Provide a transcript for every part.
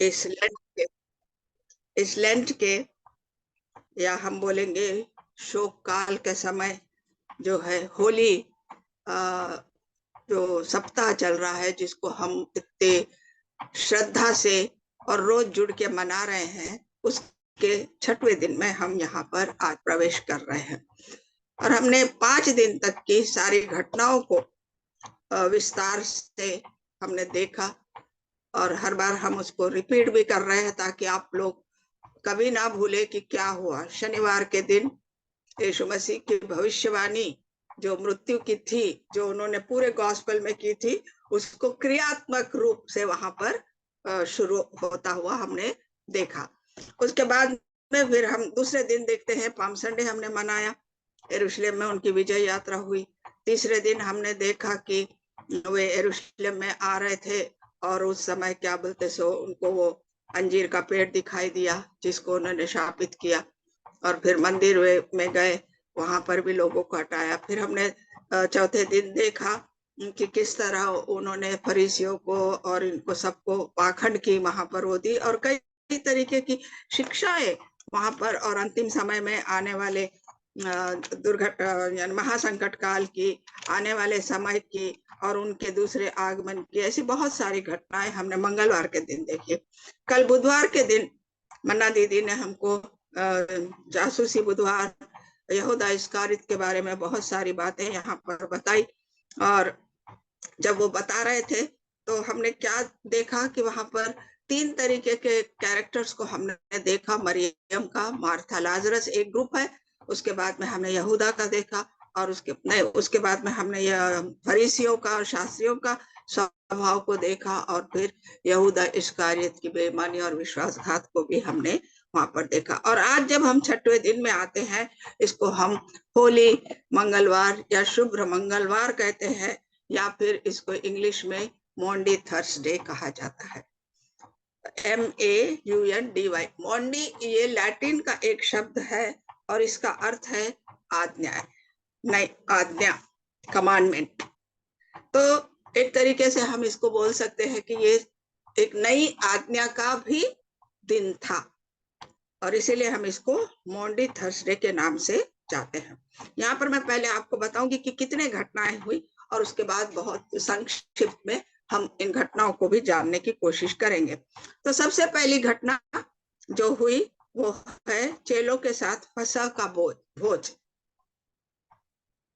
इस लेंट के इस लेंट के या हम बोलेंगे शोक काल के समय जो है होली जो सप्ताह चल रहा है, जिसको हम इतने श्रद्धा से और रोज जुड़ के मना रहे हैं, उसके 6वें दिन में हम यहाँ पर आज प्रवेश कर रहे हैं। और हमने 5 दिन तक की सारी घटनाओं को विस्तार से हमने देखा, और हर बार हम उसको रिपीट भी कर रहे हैं ताकि आप लोग कभी ना भूले कि क्या हुआ। शनिवार के दिन यीशु मसीह की भविष्यवाणी जो मृत्यु की थी, जो उन्होंने पूरे गॉस्पेल में की थी, उसको क्रियात्मक रूप से वहां पर शुरू होता हुआ हमने देखा। उसके बाद में फिर हम दूसरे दिन देखते हैं, पाम संडे हमने मनाया, यरूशलेम में उनकी विजय यात्रा हुई। तीसरे दिन हमने देखा कि वे यरूशलेम में आ रहे थे और उस समय क्या बोलते सो उनको वो अंजीर का पेड़ दिखाई दिया जिसको उन्होंने शापित किया, और फिर मंदिर में गए, वहां पर भी लोगों को हटाया। फिर हमने चौथे दिन देखा कि किस तरह उन्होंने फरीसियों को और इनको सबको पाखंड की वहां पर वो दी, और कई तरीके की शिक्षाएं वहां पर, और अंतिम समय में आने वाले दुर्घटना महासंकट काल की, आने वाले समय की, और उनके दूसरे आगमन की, ऐसी बहुत सारी घटनाएं हमने मंगलवार के दिन देखी। कल बुधवार के दिन मन्ना दीदी ने हमको जासूसी बुधवार, यहूदा इस्करियोत के बारे में बहुत सारी बातें यहाँ पर बताई। और जब वो बता रहे थे तो हमने क्या देखा कि वहां पर 3 तरीके के कैरेक्टर्स को हमने देखा। मरियम का, मार्था, लाजरस एक ग्रुप है, उसके बाद में हमने यहूदा का देखा, और उसके बाद में हमने यह फरीसियों का और शास्त्रियों का स्वभाव को देखा, और फिर यहूदा इस्करियोत की बेईमानी और विश्वासघात को भी हमने वहां पर देखा। और आज जब हम 6वें दिन में आते हैं, इसको हम होली मंगलवार या शुभ्र मंगलवार कहते हैं, या फिर इसको इंग्लिश में मॉन्डी थर्सडे कहा जाता है। MAUNDY, मॉन्डी ये लैटिन का एक शब्द है और इसका अर्थ है आज्ञा, नहीं आज्ञा, कमांडमेंट। तो एक तरीके से हम इसको बोल सकते हैं कि ये एक नई आज्ञा का भी दिन था, और इसीलिए हम इसको मॉन्डी थर्सडे के नाम से जाते हैं। यहाँ पर मैं पहले आपको बताऊंगी कि कितने घटनाएं हुई, और उसके बाद बहुत संक्षिप्त में हम इन घटनाओं को भी जानने की कोशिश करेंगे। तो सबसे पहली घटना जो हुई वो है चेलों के साथ फसह का भोज।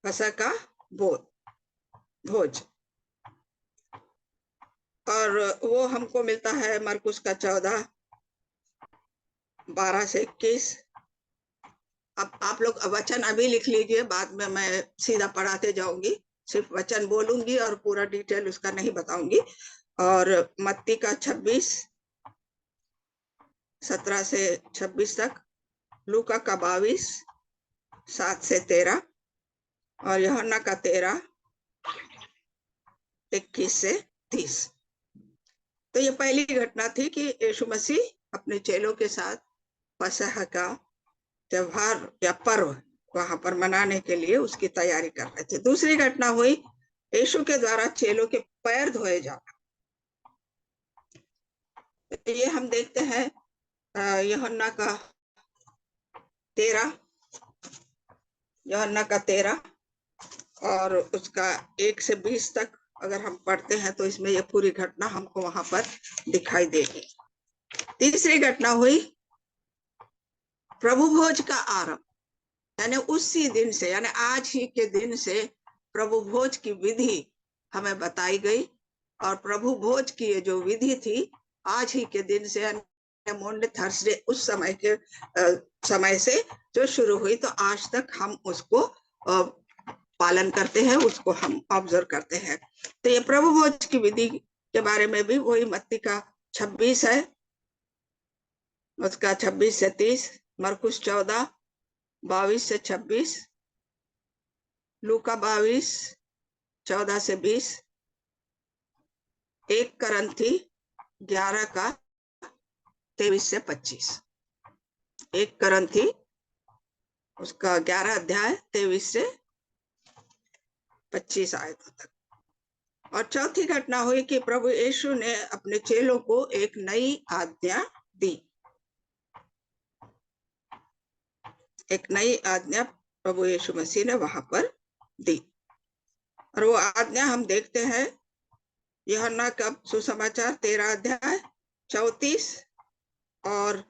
फसह का भोज, और वो हमको मिलता है मरकुस का 14:12 से 21। अब आप लोग वचन अभी लिख लीजिए, बाद में मैं सीधा पढ़ाते जाऊंगी, सिर्फ वचन बोलूंगी और पूरा डिटेल उसका नहीं बताऊंगी। और मत्ती का 26:17 से 26 तक, लूका का 22:7 से 13, और यूहन्ना का 13:21 से 30। तो ये पहली घटना थी कि यीशु मसीह अपने चेलों के साथ फसह का त्योहार या पर्व वहां पर मनाने के लिए उसकी तैयारी कर रहे थे। दूसरी घटना हुई यीशु के द्वारा चेलों के पैर धोए जाना। ये हम देखते हैं यूहन्ना का 13 और उसका 1 से 20 तक अगर हम पढ़ते हैं तो इसमें ये पूरी घटना हमको वहां पर दिखाई देगी। तीसरी घटना हुई प्रभु भोज का आरंभ, यानी उसी दिन से, यानी आज ही के दिन से प्रभु भोज की विधि हमें बताई गई। और प्रभु भोज की जो विधि थी आज ही के दिन से, मॉन्डे थर्सडे, उस समय से जो शुरू हुई, तो आज तक हम उसको पालन करते हैं, उसको हम ऑब्जर्व करते हैं। तो ये प्रभु भोज की विधि के बारे में भी वही मत्ती का 26 है, उसका 26 से 30, मरकुस 14:22 से 26, लूका 22:14 से 20, 1 करंथी 11 का 23 से 25, 1 करंथी उसका 11 अध्याय 23 से 25 आयतों तक। और चौथी घटना हुई कि प्रभु यीशु ने अपने चेलों को एक नई आज्ञा दी। एक नई आज्ञा प्रभु यीशु मसीह ने वहां पर दी, और वो आज्ञा हम देखते हैं यूहन्ना का सुसमाचार 13 अध्याय 34 और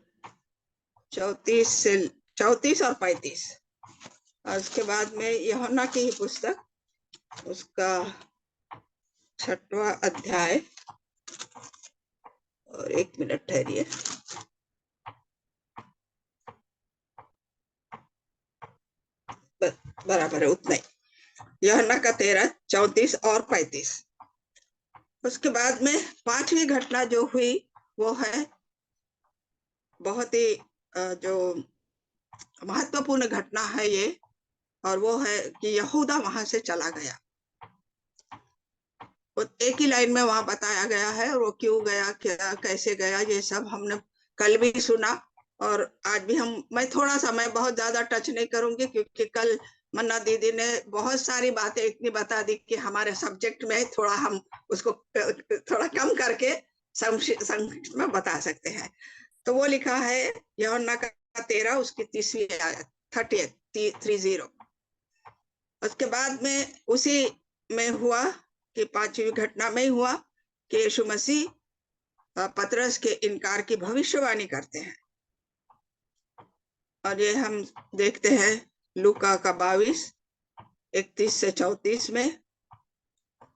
34 और 35। और उसके बाद में यूहन्ना की ही पुस्तक, उसका 6वां अध्याय, और 1 मिनट ठहरिए, बराबर है उतना ही, यूहन्ना का 13, 34 और 35। उसके बाद में 5वीं घटना जो हुई वो है बहुत ही जो महत्वपूर्ण घटना है ये, और वो है कि यहूदा वहां से चला गया। वो एक ही लाइन में वहां बताया गया है, और वो क्यों गया, क्या कैसे गया, ये सब हमने कल भी सुना, और आज भी मैं थोड़ा सा, मैं बहुत ज्यादा टच नहीं करूंगी, क्योंकि कल मन्ना दीदी ने बहुत सारी बातें इतनी बता दी कि हमारे सब्जेक्ट में थोड़ा हम उसको थोड़ा कम करके संक्षिप्त में बता सकते हैं। तो वो लिखा है यूहन्ना का 13, उसकी 30वीं आयत, 30। उसके बाद में उसी में हुआ कि 5वीं घटना में हुआ कि यीशु मसीह पतरस के इनकार की भविष्यवाणी करते हैं, और ये हम देखते हैं लूका का 22, 31 से 34 में।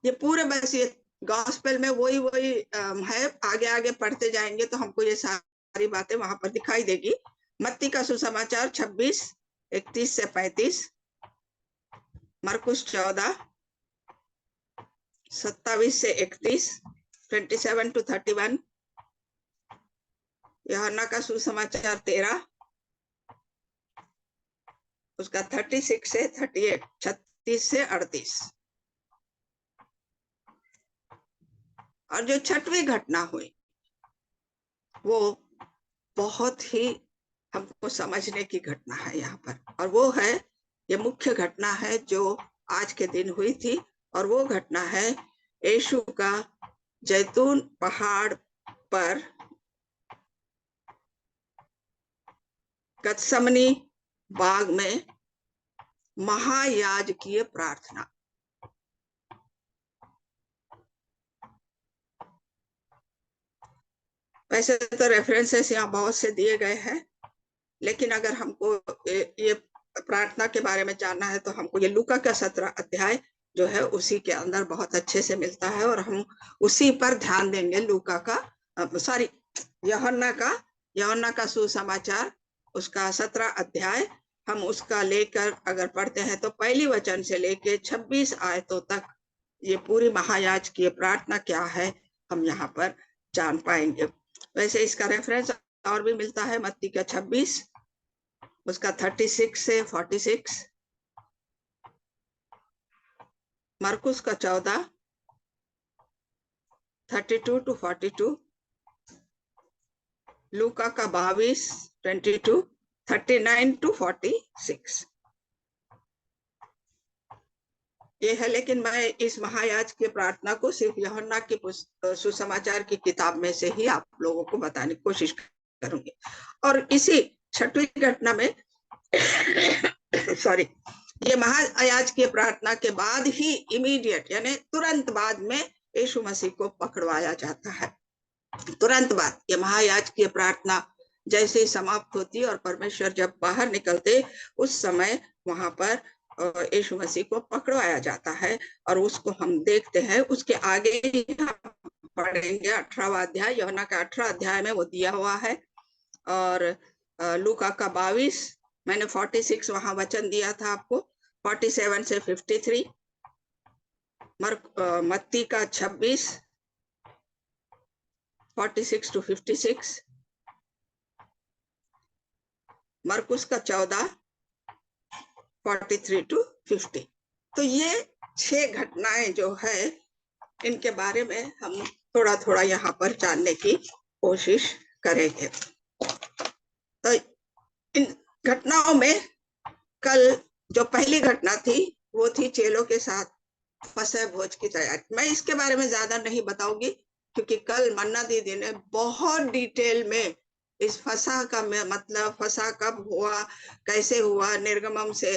ये पूरे बस ये गॉस्पेल में वही है, आगे आगे पढ़ते जाएंगे तो हमको ये सारी बातें वहां पर दिखाई देगी। मत्ती का सुसमाचार 26, 31 से 35, मरकुस 14, 27 से 31, 27 to 31, यूहन्ना का सुसमाचार 13, उसका 36 से 38, 36 से 38। और जो 6वीं घटना हुई वो बहुत ही हमको समझने की घटना है यहाँ पर, और वो है, ये मुख्य घटना है जो आज के दिन हुई थी, और वो घटना है यीशु का जैतून पहाड़ पर गत्समनी बाग में महायाजकीय प्रार्थना। वैसे तो रेफरेंसेस यहाँ बहुत से दिए गए हैं, लेकिन अगर हमको ये प्रार्थना के बारे में जानना है तो हमको ये लूका का 17 अध्याय जो है उसी के अंदर बहुत अच्छे से मिलता है, और हम उसी पर ध्यान देंगे। लूका का यूहन्ना का सुसमाचार, उसका 17 अध्याय, हम उसका लेकर अगर पढ़ते हैं तो पहली वचन से लेके 26 आयतों तक ये पूरी महायाजकीय प्रार्थना क्या है हम यहाँ पर जान पाएंगे। वैसे इसका रेफरेंस और भी मिलता है, मत्ती का 26, उसका 36 से 46, मरकुस का 14, 32 to 42, लूका का 22, 22, 39 to 46। ये है, लेकिन मैं इस महायाज की प्रार्थना को सिर्फ यूहन्ना की सुसमाचार की किताब में से ही आप लोगों को बताने की कोशिश करूंगी। और इसी 6वीं घटना में सॉरी, ये महायाज की प्रार्थना के बाद ही इमीडिएट यानी तुरंत बाद में यीशु मसीह को पकड़वाया जाता है। तुरंत बाद ये महायाज की प्रार्थना जैसे ही समाप्त होती और परमेश्वर जब बाहर निकलते, उस समय वहां पर यीशु मसीह को पकड़वाया जाता है, और उसको हम देखते हैं। उसके आगे पढ़ेंगे 18वां अध्याय, यूहन्ना का 18 अध्याय में वो दिया हुआ है, और लूका का 22, मैंने 46 वहां वचन दिया था आपको, 47 से 53, मत्ती का 26, 46 to 56, मरकुस का 14, 43 to 50। तो ये 6 घटनाएं जो है इनके बारे में हम थोड़ा थोड़ा यहाँ पर जानने की कोशिश करेंगे। तो इन घटनाओं में कल जो पहली घटना थी वो थी चेलों के साथ फसह भोज की तैयारी। मैं इसके बारे में ज्यादा नहीं बताऊंगी क्योंकि कल मन्ना दीदी ने बहुत डिटेल में इस फसा का मतलब, फसा कब हुआ, कैसे हुआ, निर्गमम से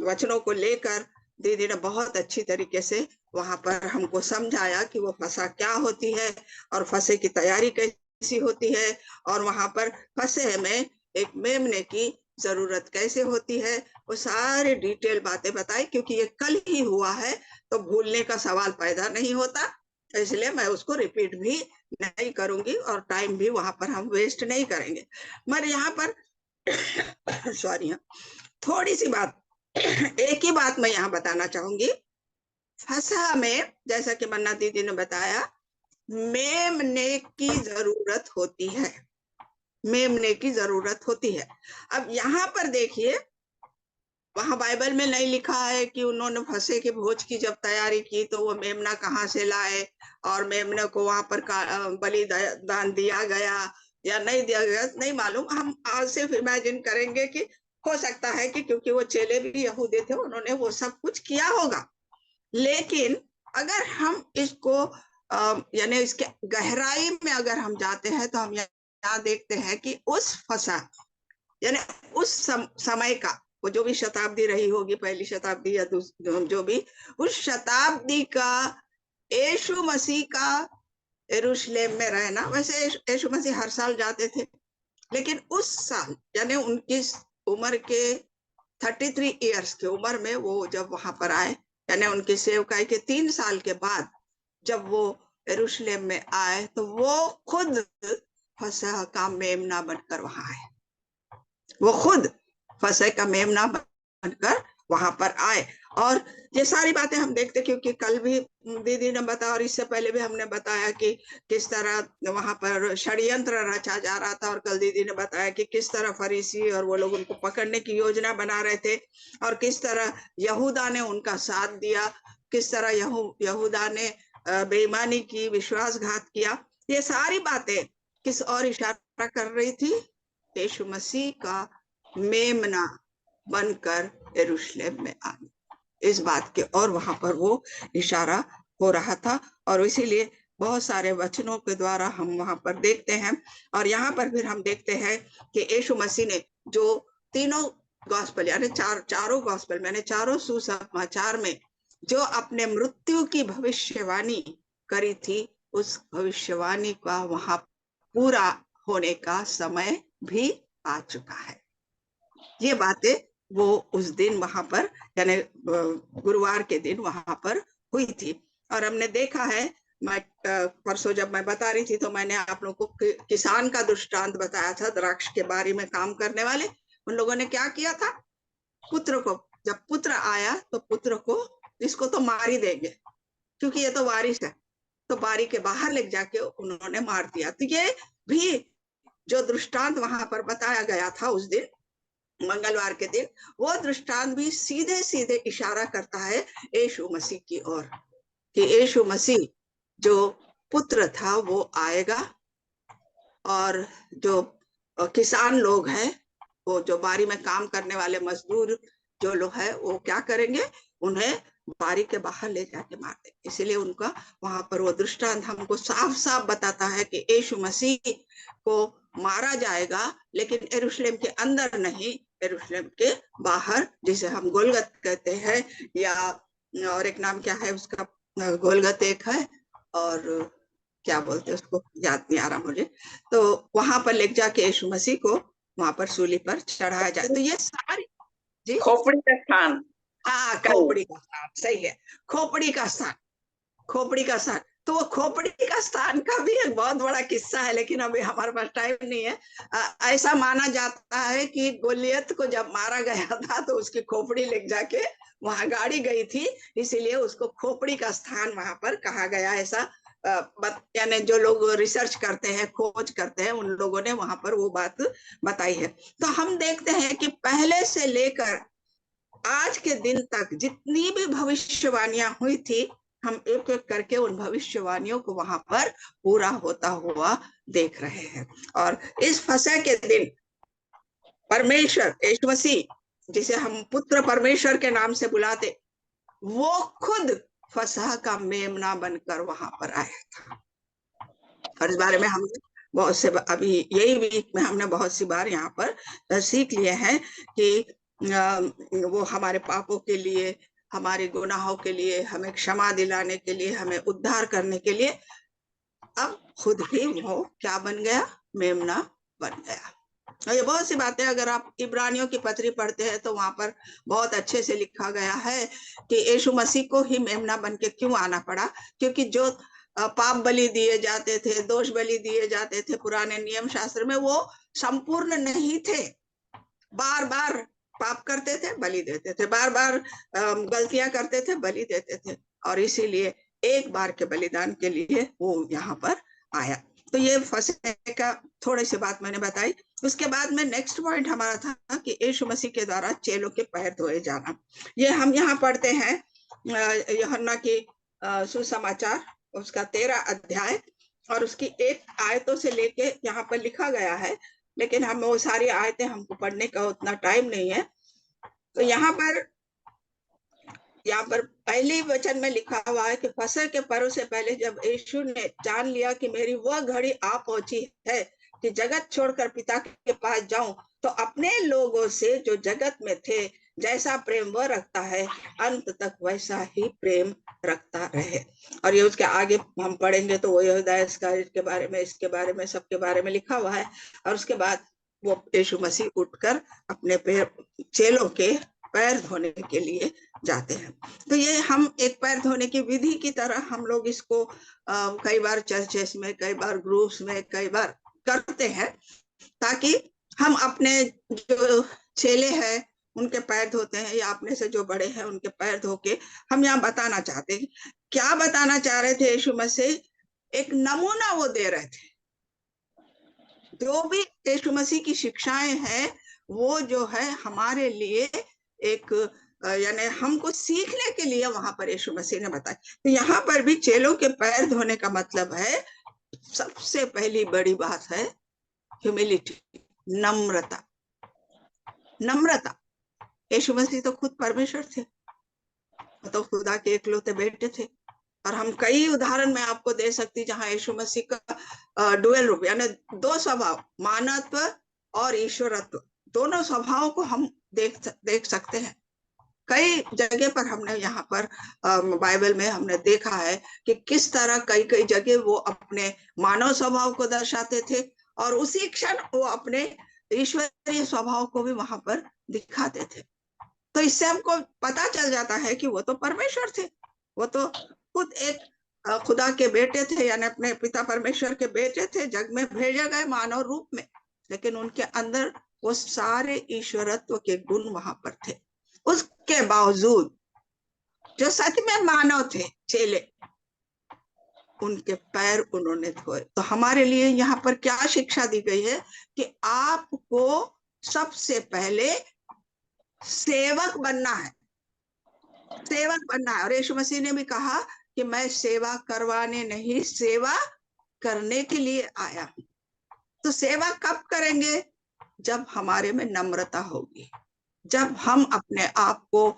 वचनों को लेकर दीदी ने बहुत अच्छी तरीके से वहां पर हमको समझाया कि वो फसा क्या होती है और फसे की तैयारी कैसी होती है, और वहां पर फसे में एक मेमने की जरूरत कैसे होती है, वो सारे डिटेल बातें बताई। क्योंकि ये कल ही हुआ है तो भूलने का सवाल पैदा नहीं होता, इसलिए मैं उसको रिपीट भी नहीं करूंगी और टाइम भी वहां पर हम वेस्ट नहीं करेंगे। मगर यहाँ पर सॉरी, थोड़ी सी बात, एक ही बात मैं यहाँ बताना चाहूंगी। फसा में जैसा कि मन्ना दीदी ने बताया, मेमने की जरूरत होती है, मेमने की जरूरत होती है। अब यहाँ पर देखिए, वहां बाइबल में नहीं लिखा है कि उन्होंने फसे के भोज की जब तैयारी की तो वो मेमना कहाँ से लाए और मेमने को वहां पर बलिदान दिया गया या नहीं दिया गया, नहीं मालूम। हम आज सिर्फ इमेजिन करेंगे कि हो सकता है कि क्योंकि वो चेले भी यहूदी थे, उन्होंने वो सब कुछ किया होगा। लेकिन अगर हम इसको यानी इसके गहराई में अगर हम जाते हैं तो हम यहाँ देखते हैं कि उस फसा यानी उस समय का, वो जो भी शताब्दी रही होगी, पहली शताब्दी या जो भी, उस शताब्दी का यीशु मसीह का यरूशलेम में रहना। वैसे यीशु मसीह हर साल जाते थे, लेकिन उस साल यानी उनकी उम्र के 33 ईयर्स की उम्र में वो जब वहां पर आए, यानी उनकी सेवकाई के 3 साल के बाद जब वो यरूशलेम में आए, तो वो खुद फसह का मेमना बनकर वहां आए। वो खुद फसह का मेमना बनकर वहां पर आए। और ये सारी बातें हम देखते, क्योंकि कल भी दीदी ने बताया और इससे पहले भी हमने बताया कि किस तरह वहां पर षड्यंत्र रचा जा रहा था, और कल दीदी ने बताया कि किस तरह फरीसी और वो लोग उनको पकड़ने की योजना बना रहे थे, और किस तरह यहूदा ने उनका साथ दिया, किस तरह यहूदा ने बेईमानी की, विश्वासघात किया। ये सारी बातें किस और इशारा कर रही थी? यीशु मसीह का मेमना बनकर यरूशलेम में आना, इस बात के और वहां पर वो इशारा हो रहा था। और इसीलिए बहुत सारे वचनों के द्वारा हम वहां पर देखते हैं। और यहाँ पर फिर हम देखते हैं कि यीशु मसीह ने जो तीनों गॉस्पेल यानी चारों गॉस्पेल मैंने चारों सुसमाचार में जो अपने मृत्यु की भविष्यवाणी करी थी, उस भविष्यवाणी का वहां पूरा होने का समय भी आ चुका है। ये बातें वो उस दिन वहां पर यानी गुरुवार के दिन वहां पर हुई थी। और हमने देखा है, मैं परसों जब मैं बता रही थी तो मैंने आप लोगों को किसान का दृष्टांत बताया था, द्राक्ष के बारी में काम करने वाले। उन लोगों ने क्या किया था? पुत्र को, जब पुत्र आया तो पुत्र को, इसको तो मार ही देंगे क्योंकि ये तो वारिस है, तो बारी के बाहर ले जाके उन्होंने मार दिया। तो ये भी जो दृष्टांत वहां पर बताया गया था उस दिन मंगलवार के दिन, वो दृष्टांत भी सीधे सीधे इशारा करता है यीशु मसीह की ओर, कि यीशु मसीह जो पुत्र था वो आएगा, और जो किसान लोग हैं, वो जो बारी में काम करने वाले मजदूर जो लोग हैं, वो क्या करेंगे? उन्हें बारी के बाहर ले जाके मार देंगे। इसीलिए उनका वहां पर वो दृष्टांत हमको साफ साफ बताता है कि यीशु मसीह को मारा जाएगा, लेकिन यरूशलेम के अंदर नहीं, यरूशलेम के बाहर, जिसे हम गोलगत कहते हैं, या और एक नाम क्या है उसका, गोलगत एक है, और क्या बोलते हैं उसको, याद नहीं आ रहा मुझे। तो वहां पर ले जाके यीशु मसीह को वहां पर सूली पर चढ़ाया जाए। तो ये सारी जी, खोपड़ी का स्थान, हाँ खोपड़ी का स्थान, सही है, खोपड़ी का स्थान, खोपड़ी का स्थान। तो वो खोपड़ी का स्थान का भी एक बहुत बड़ा किस्सा है, लेकिन अभी हमारे पास टाइम नहीं है। ऐसा माना जाता है कि गोलियत को जब मारा गया था तो उसकी खोपड़ी ले जाके वहां गाड़ी गई थी, इसीलिए उसको खोपड़ी का स्थान वहां पर कहा गया। ऐसा यानी जो लोग रिसर्च करते हैं, खोज करते हैं, उन लोगों ने वहां पर वो बात बताई है। तो हम देखते हैं कि पहले से लेकर आज के दिन तक जितनी भी भविष्यवाणियां हुई थी, हम एक एक करके उन भविष्यवाणियों को वहां पर पूरा होता हुआ देख रहे हैं। और इस फसह के दिन परमेश्वर यीशु मसीह, जिसे हम पुत्र परमेश्वर के नाम से बुलाते, वो खुद फसह का मेमना बनकर वहां पर आया था। और इस बारे में हमने बहुत से, अभी यही वीक में हमने बहुत सी बार यहाँ पर सीख लिए हैं कि वो हमारे पापों के लिए, हमारे गुनाहों के लिए, हमें क्षमा दिलाने के लिए, हमें उद्धार करने के लिए अब खुद ही वो क्या बन गया, मेमना बन गया। और ये बहुत सी बातें अगर आप इब्रानियों की पत्री पढ़ते हैं तो वहां पर बहुत अच्छे से लिखा गया है कि यीशु मसीह को ही मेमना बन के क्यों आना पड़ा, क्योंकि जो पाप बलि दिए जाते थे, दोष बलि दिए जाते थे पुराने नियम शास्त्र में, वो संपूर्ण नहीं थे। बार बार पाप करते थे, बलि देते थे, बार बार गलतियां करते थे, बलि देते थे, और इसीलिए एक बार के बलिदान के लिए वो यहाँ पर आया। तो ये फसह का थोड़ी सी बात मैंने बताई। उसके बाद में नेक्स्ट पॉइंट हमारा था कि यीशु मसीह के द्वारा चेलों के पैर धोए जाना। ये हम यहाँ पढ़ते हैं यूहन्ना की सुसमाचार उसका 13 अध्याय और उसकी 1 आयतों से लेके यहाँ पर लिखा गया है, लेकिन हम वो सारी आयतें हमको पढ़ने का उतना टाइम नहीं है। तो यहाँ पर पहले वचन में लिखा हुआ है कि फसह के पर्व से पहले जब यीशु ने जान लिया कि मेरी वह घड़ी आ पहुंची है कि जगत छोड़कर पिता के पास जाऊं, तो अपने लोगों से जो जगत में थे जैसा प्रेम वह रखता है, अंत तक वैसा ही प्रेम रखता रहे। और ये उसके आगे हम पढ़ेंगे तो वो यहूदा इस्करियोत के बारे में, इसके बारे में, सबके बारे में लिखा हुआ है। और उसके बाद वो यीशु मसीह उठकर अपने चेलों के पैर धोने के लिए जाते हैं। तो ये हम एक पैर धोने की विधि की तरह हम लोग इसको कई बार चर्चेस में, कई बार ग्रुप्स में, कई बार करते हैं, ताकि हम अपने जो चेले हैं उनके पैर धोते हैं, या अपने से जो बड़े हैं उनके पैर धो के हम यहाँ बताना चाहते हैं। क्या बताना चाह रहे थे यीशु मसीह? एक नमूना वो दे रहे थे। जो भी यीशु मसीह की शिक्षाएं हैं वो जो है हमारे लिए एक यानी हमको सीखने के लिए वहां पर यीशु मसीह ने बताया। तो यहाँ पर भी चेलों के पैर धोने का मतलब है, सबसे पहली बड़ी बात है ह्यूमिलिटी, नम्रता। नम्रता। यीशु मसीह तो खुद परमेश्वर थे, तो खुदा के इकलौते बेटे थे। और हम कई उदाहरण में आपको दे सकती जहां यीशु मसीह का डुअल रूप यानी 2 स्वभाव, मानवत्व और ईश्वरत्व, दोनों स्वभावों को हम देख सकते हैं। कई जगह पर हमने यहाँ पर बाइबल में हमने देखा है कि किस तरह कई कई जगह वो अपने मानव स्वभाव को दर्शाते थे और उसी क्षण वो अपने ईश्वरीय स्वभाव को भी वहां पर दिखाते थे। तो इससे हमको पता चल जाता है कि वो तो परमेश्वर थे, वो तो खुद एक खुदा के बेटे थे, यानी अपने पिता परमेश्वर के बेटे थे, जग में भेजे गए मानव रूप में, लेकिन उनके अंदर वो सारे ईश्वरत्व के गुण वहां पर थे। उसके बावजूद जो सच में मानव थे चेले, उनके पैर उन्होंने धोए। तो हमारे लिए यहाँ पर क्या शिक्षा दी गई है कि आपको सबसे पहले सेवक बनना है, सेवक बनना है। और यीशु मसीह ने भी कहा कि मैं सेवा करवाने नहीं, सेवा करने के लिए आया हूं। तो सेवा कब करेंगे? जब हमारे में नम्रता होगी, जब हम अपने आप को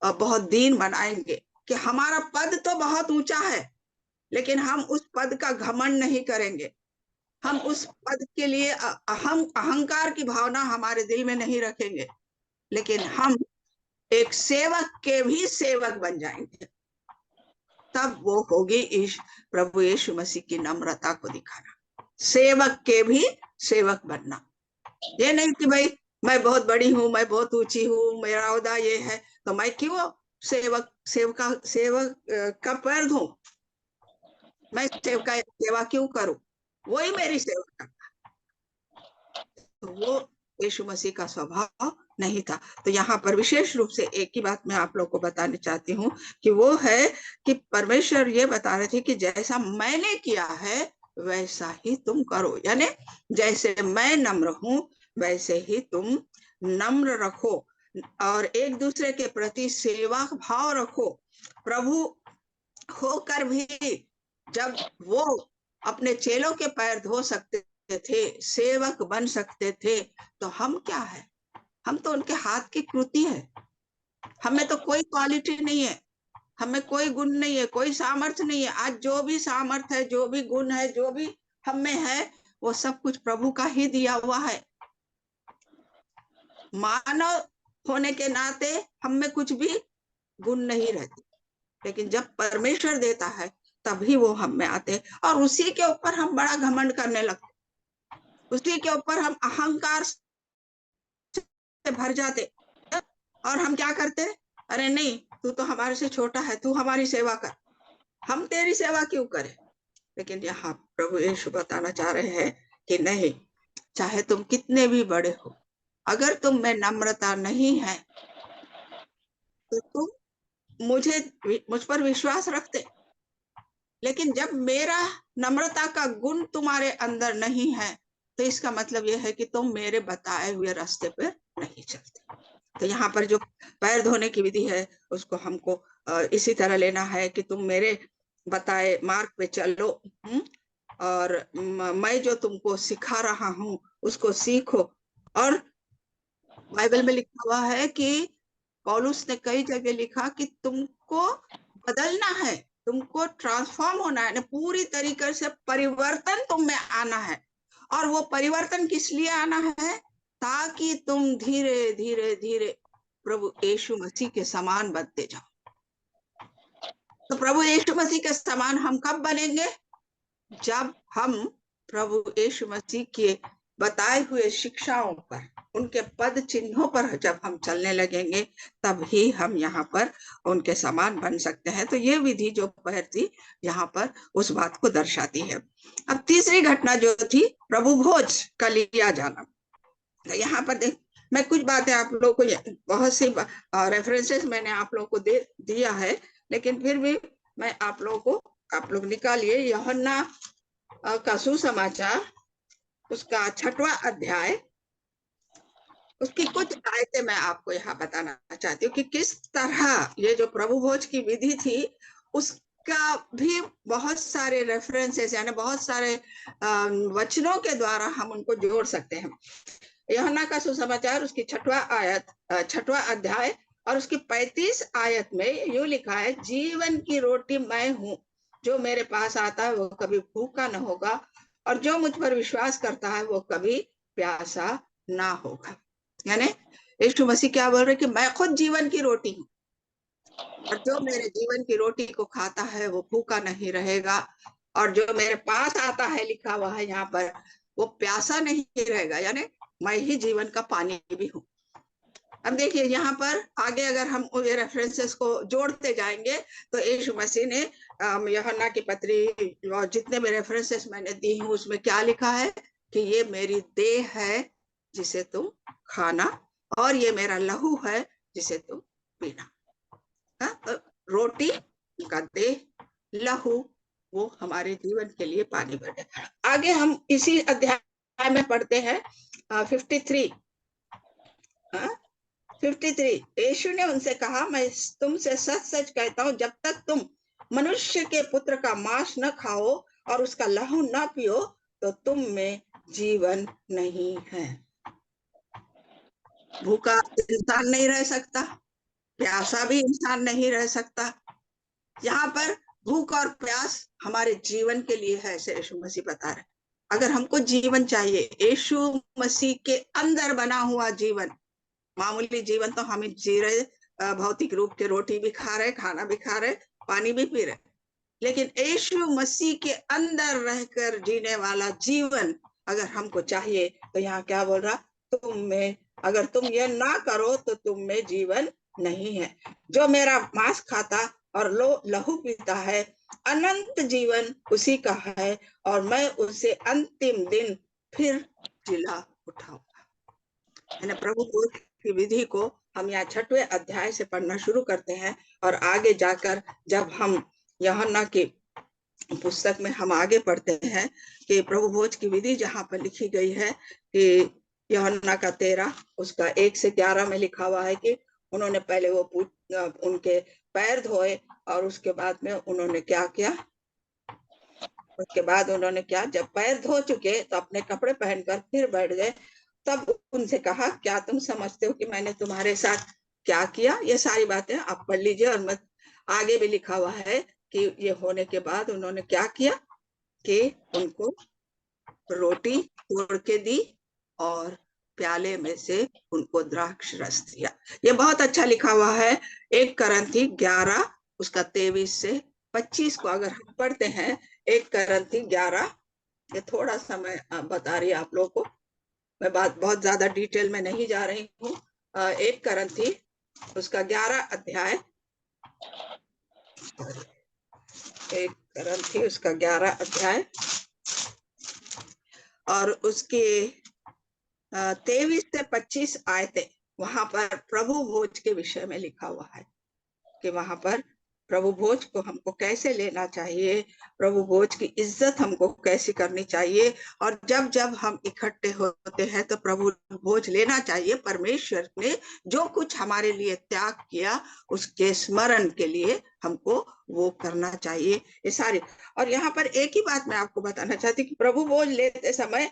बहुत दीन बनाएंगे कि हमारा पद तो बहुत ऊंचा है, लेकिन हम उस पद का घमंड नहीं करेंगे, हम उस पद के लिए अहंकार की भावना हमारे दिल में नहीं रखेंगे, लेकिन हम एक सेवक के भी सेवक बन जाएंगे। तब वो होगी प्रभु यीशु मसीह की नम्रता को दिखाना, सेवक के भी सेवक बनना। ये नहीं कि भाई मैं बहुत बड़ी हूँ, मैं बहुत ऊंची हूँ, मेरा ओहदा ये है, तो मैं क्यों सेवक का पैर धोऊं, मैं सेवा क्यों करूं, वही मेरी सेवा करता। तो वो यीशु मसीह का स्वभाव नहीं था। तो यहाँ पर विशेष रूप से एक ही बात मैं आप लोग को बताना चाहती हूँ कि वो है कि परमेश्वर ये बता रहे थे कि जैसा मैंने किया है वैसा ही तुम करो, यानी जैसे मैं नम्र हूं वैसे ही तुम नम्र रखो और एक दूसरे के प्रति सेवा भाव रखो। प्रभु होकर भी जब वो अपने चेलों के पैर धो सकते थे, सेवक बन सकते थे, तो हम क्या है? हम तो उनके हाथ की कृति है, हमें तो कोई क्वालिटी नहीं है, हमें कोई गुण नहीं है, कोई सामर्थ्य नहीं है। आज जो भी सामर्थ्य है, जो भी गुण है, जो भी हम में है, वो सब कुछ प्रभु का ही दिया हुआ है। मानव होने के नाते हम में कुछ भी गुण नहीं रहते, लेकिन जब परमेश्वर देता है तभी वो हम में आते हैं, और उसी के ऊपर हम बड़ा घमंड करने लगते, उसी के ऊपर हम अहंकार से भर जाते। और हम क्या करते, अरे नहीं, तू तो हमारे से छोटा है, तू हमारी सेवा कर, हम तेरी सेवा क्यों करें। लेकिन यहाँ प्रभु यीशु बताना चाह रहे हैं कि नहीं, चाहे तुम कितने भी बड़े हो, अगर तुम में नम्रता नहीं है तो तुम मुझ पर विश्वास रखते, लेकिन जब मेरा नम्रता का गुण तुम्हारे अंदर नहीं है तो इसका मतलब यह है कि तुम मेरे बताए हुए रास्ते पर नहीं चलते। तो यहाँ पर जो पैर धोने की विधि है उसको हमको इसी तरह लेना है कि तुम मेरे बताए मार्ग पे चलो, और मैं जो तुमको सिखा रहा हूँ उसको सीखो। और बाइबल में लिखा हुआ है कि पौलुस ने कई जगह लिखा कि तुमको बदलना है, तुमको ट्रांसफॉर्म होना है, पूरी तरीके से परिवर्तन तुम में आना है। और वो परिवर्तन किस लिए आना है, ताकि तुम धीरे धीरे धीरे प्रभु यीशु मसीह के समान बनते जाओ। तो प्रभु यीशु मसीह के समान हम कब बनेंगे, जब हम प्रभु यीशु मसीह के बताए हुए शिक्षाओं पर, उनके पद चिन्हों पर जब हम चलने लगेंगे, तब ही हम यहाँ पर उनके समान बन सकते हैं। तो ये विधि जो पैर थी यहाँ पर उस बात को दर्शाती है। अब तीसरी घटना जो थी, प्रभु भोज का लिया जाना। तो यहाँ पर देख, मैं कुछ बातें आप लोगों को, बहुत सी रेफरेंसेस मैंने आप लोगों को दिया है, लेकिन फिर भी मैं आप लोगों को, आप लोग निकालिए यूहन्ना का सुसमाचार, उसका 6वां अध्याय, उसकी कुछ आयतें मैं आपको यहाँ बताना चाहती हूँ कि किस तरह ये जो प्रभु भोज की विधि थी उसका भी बहुत सारे रेफरेंसेस, यानी बहुत सारे वचनों के द्वारा हम उनको जोड़ सकते हैं। यूहन्ना का सुसमाचार, उसकी 6वां अध्याय और उसकी 35 आयत में यूं लिखा है, जीवन की रोटी मैं हूँ, जो मेरे पास आता है वो कभी भूखा न होगा, और जो मुझ पर विश्वास करता है वो कभी प्यासा ना होगा। यानी यीशु मसीह क्या बोल रहे कि मैं खुद जीवन की रोटी हूँ, और जो मेरे जीवन की रोटी को खाता है वो भूखा नहीं रहेगा, और जो मेरे पास आता है, लिखा हुआ है यहाँ पर, वो प्यासा नहीं रहेगा। यानी मैं ही जीवन का पानी भी हूँ। अब देखिए यहाँ पर आगे अगर हम ये रेफरेंसेस को जोड़ते जाएंगे तो यीशु मसीह ने यूहन्ना की पत्री और जितने भी रेफरेंसेस मैंने दी हूँ उसमें क्या लिखा है कि ये मेरी देह है जिसे तुम खाना, और ये मेरा लहू है जिसे तुम पीना। तो रोटी का देह, लहू, वो हमारे जीवन के लिए पानी बने। आगे हम इसी अध्याय में पढ़ते हैं 53। 53, यीशु ने उनसे कहा, मैं तुमसे सच सच कहता हूँ, जब तक तुम मनुष्य के पुत्र का मांस न खाओ और उसका लहू न पियो तो तुम में जीवन नहीं है। भूखा इंसान नहीं रह सकता, प्यासा भी इंसान नहीं रह सकता। यहाँ पर भूख और प्यास हमारे जीवन के लिए है, ऐसे यीशु मसीह बता रहे। अगर हमको जीवन चाहिए, यीशु मसीह के अंदर बना हुआ जीवन, मामूली जीवन तो हम जी रहे, भौतिक रूप के रोटी भी खा रहे, खाना भी खा रहे, पानी भी पी रहे, लेकिन यीशु मसीह के अंदर रहकर जीने वाला जीवन अगर हमको चाहिए तो यहाँ क्या बोल रहा, तुम में, अगर तुम ये ना करो तो तुम में जीवन नहीं है। जो मेरा मांस खाता और लहू पीता है, अनंत जीवन उसी का है, और मैं उसे अंतिम दिन फिर जिला उठाऊंगा। प्रभु की विधि को हम यहाँ 6वें अध्याय से पढ़ना शुरू करते हैं, और आगे जाकर जब हम यूहन्ना की पुस्तक में हम आगे पढ़ते हैं कि प्रभु भोज की विधि जहाँ पर लिखी गई है कि यूहन्ना का 13 उसका 1 से 11 में लिखा हुआ है कि उन्होंने पहले वो उनके पैर धोए, और उसके बाद में उन्होंने क्या किया, उसके बाद उन्होंने क्या, जब पैर धो चुके तो अपने कपड़े पहनकर फिर बैठ गए। तब उनसे कहा, क्या तुम समझते हो कि मैंने तुम्हारे साथ क्या किया। ये सारी बातें आप पढ़ लीजिए, और आगे भी लिखा हुआ है कि ये होने के बाद उन्होंने क्या किया कि उनको रोटी तोड़ के दी और प्याले में से उनको द्राक्ष रस दिया। ये बहुत अच्छा लिखा हुआ है। 1 करंथी 11 उसका 23 से 25 को अगर हम पढ़ते हैं, 1 करंथी 11, ये थोड़ा सा मैं बता रही आप लोगों को, मैं बात बहुत ज्यादा डिटेल में नहीं जा रही हूँ। 1 करंथी उसका 11 अध्याय, 1 करंथी उसका 11 अध्याय और उसके 23 से 25 आयतें, वहां पर प्रभु भोज के विषय में लिखा हुआ है कि वहां पर प्रभु भोज को हमको कैसे लेना चाहिए, प्रभु भोज की इज्जत हमको कैसे करनी चाहिए, और जब जब हम इकट्ठे होते हैं तो प्रभु भोज लेना चाहिए। परमेश्वर ने जो कुछ हमारे लिए त्याग किया उसके स्मरण के लिए हमको वो करना चाहिए, ये सारी। और यहाँ पर एक ही बात मैं आपको बताना चाहती कि प्रभु भोज लेते समय